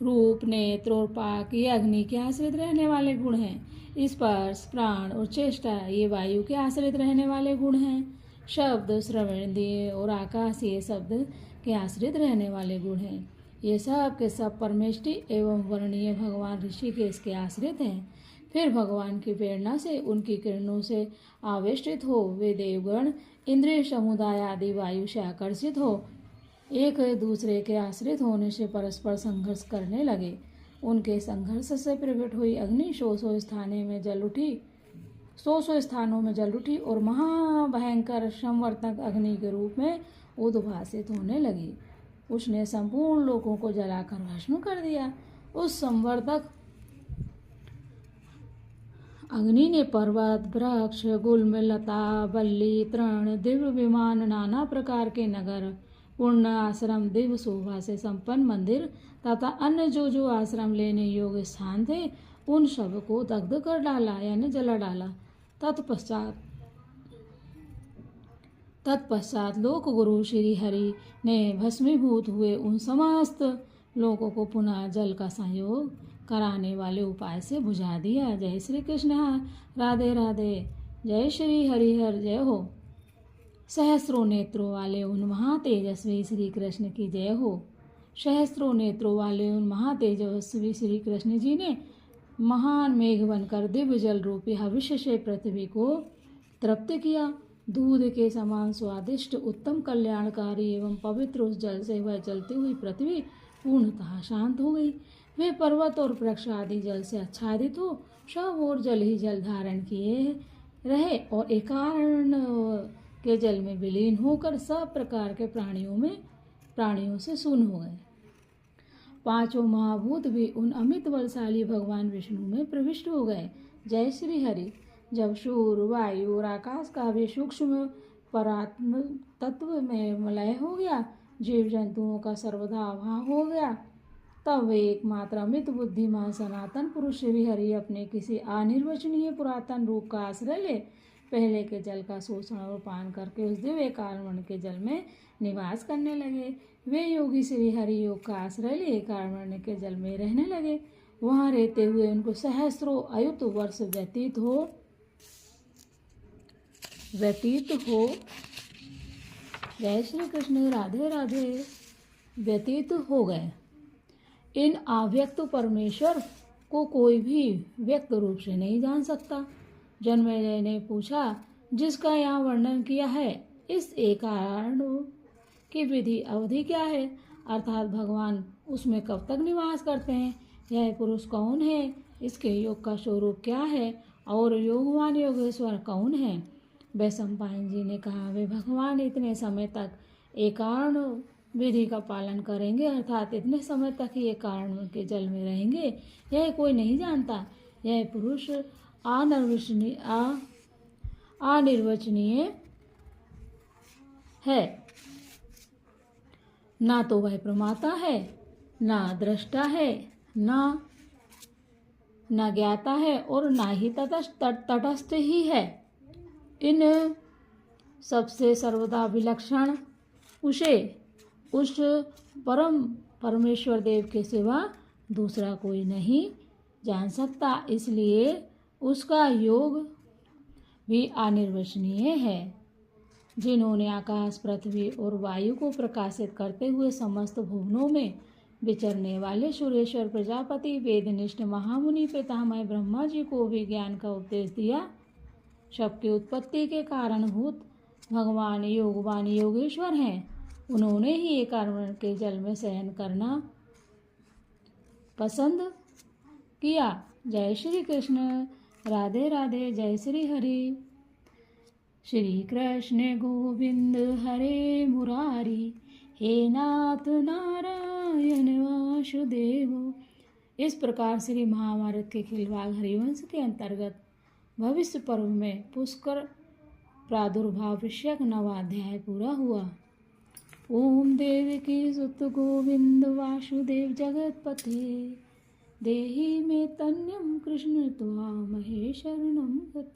रूप, नेत्र और पाक ये अग्नि के आश्रित रहने वाले गुण हैं। स्पर्श, प्राण और चेष्टा ये वायु के आश्रित रहने वाले गुण हैं। शब्द, श्रवण इंद्रिय और आकाश ये शब्द के आश्रित रहने वाले गुण हैं। ये सब के सब परमेष्टि एवं वर्णीय भगवान ऋषिकेश के आश्रित हैं। फिर भगवान की प्रेरणा से उनकी किरणों से आवेष्टित हो वे देवगण इंद्रिय समुदाय आदि वायु से आकर्षित हो एक दूसरे के आश्रित होने से परस्पर संघर्ष करने लगे। उनके संघर्ष से प्रकट हुई अग्नि 100 स्थानों में जल उठी और महाभयंकर संवर्तक अग्नि के रूप में उद्भासित होने लगी। उसने संपूर्ण लोकों को जलाकर भस्म कर दिया। उस संवर्तक अग्नि ने पर्वत, वृक्ष, गुल्म, लता, बल्ली, तृण, दिव्य विमान, नाना प्रकार के नगर, पूर्ण आश्रम, दिव्य शोभा से संपन्न मंदिर तथा अन्य जो आश्रम लेने योग्य स्थान थे उन सब को दग्ध कर डाला यानी जला डाला। तत्पश्चात तत्पश्चात लोक गुरु श्री हरि ने भस्मीभूत हुए उन समस्त लोगों को पुनः जल का संयोग कराने वाले उपाय से बुझा दिया। जय श्री कृष्ण, राधे राधे। जय श्री हरिहर, जय हो। सहस्रों नेत्रों वाले उन महातेजस्वी श्री कृष्ण की जय हो। सहस्रों नेत्रों वाले उन महातेजस्वी श्री कृष्ण जी ने महान मेघ बनकर दिव्य जल रूपी हविष्य से पृथ्वी को तृप्त किया। दूध के समान स्वादिष्ट उत्तम कल्याणकारी एवं पवित्र उस जल से वह जलती हुई पृथ्वी पूर्णतः शांत हो गई। वे पर्वत और वृक्ष आदि जल से आच्छादित हो सब और जल ही जल धारण किए रहे और एकारण के जल में विलीन होकर सब प्रकार के प्राणियों से शून्य हो गए। पांचों महाभूत भी उन अमित बलशाली भगवान विष्णु में प्रविष्ट हो गए। जय श्री हरि। जब सूर्य, वायु और आकाश का भी सूक्ष्म परात्म तत्व में मलय हो गया, जीव जंतुओं का सर्वदा अभाव हो गया, तब वे एकमात्र अमित बुद्धिमान सनातन पुरुष श्री हरि अपने किसी अनिर्वचनीय पुरातन रूप का आश्रय ले पहले के जल का शोषण और पान करके उस दिव्य कारणवर्ण के जल में निवास करने लगे। वे योगी श्री हरि योग का आश्रय ले कारणवर्ण के जल में रहने लगे। वहां रहते हुए उनको सहस्रों अयुत वर्ष व्यतीत हो जय श्री कृष्ण, राधे राधे, व्यतीत हो गए। इन अव्यक्त परमेश्वर को कोई भी व्यक्त रूप से नहीं जान सकता। जन्मेजय ने पूछा, जिसका यहाँ वर्णन किया है इस एकारण की विधि अवधि क्या है, अर्थात भगवान उसमें कब तक निवास करते हैं, यह पुरुष कौन है, इसके योग का स्वरूप क्या है और योगवान योगेश्वर कौन है। वैशंपायन जी ने कहा, वे भगवान इतने समय तक एकारण विधि का पालन करेंगे, अर्थात इतने समय तक ही ये कारण के जल में रहेंगे, यह कोई नहीं जानता। यह पुरुष अनिर्वचनीय है। ना तो वह प्रमाता है, ना दृष्टा है, ना ज्ञाता है और ना ही तटस्थ ही है। इन सबसे सर्वदा विलक्षण उसे उस परम परमेश्वर देव के सिवा दूसरा कोई नहीं जान सकता, इसलिए उसका योग भी अनिर्वचनीय है। जिन्होंने आकाश, पृथ्वी और वायु को प्रकाशित करते हुए समस्त भुवनों में विचरने वाले सुरेश्वर प्रजापति वेदनिष्ठ महामुनि पितामह ब्रह्मा जी को भी ज्ञान का उपदेश दिया, सबकी उत्पत्ति के कारणभूत भगवान योगवान योगेश्वर हैं। उन्होंने ही ये कारण के जल में शयन करना पसंद किया। जय श्री कृष्ण, राधे राधे। जय श्री हरि। श्री कृष्ण गोविंद हरे मुरारी, हे नाथ नारायण वासुदेव। इस प्रकार श्री महाभारत के खिलवाड़ हरिवंश के अंतर्गत भविष्य पर्व में पुष्कर प्रादुर्भाव विषयक 9वां अध्याय पूरा हुआ। ओम देवकी सुत गोविंद वासुदेव जगतपते, देहि में तन्यम कृष्ण त्वामहे शरणं गत।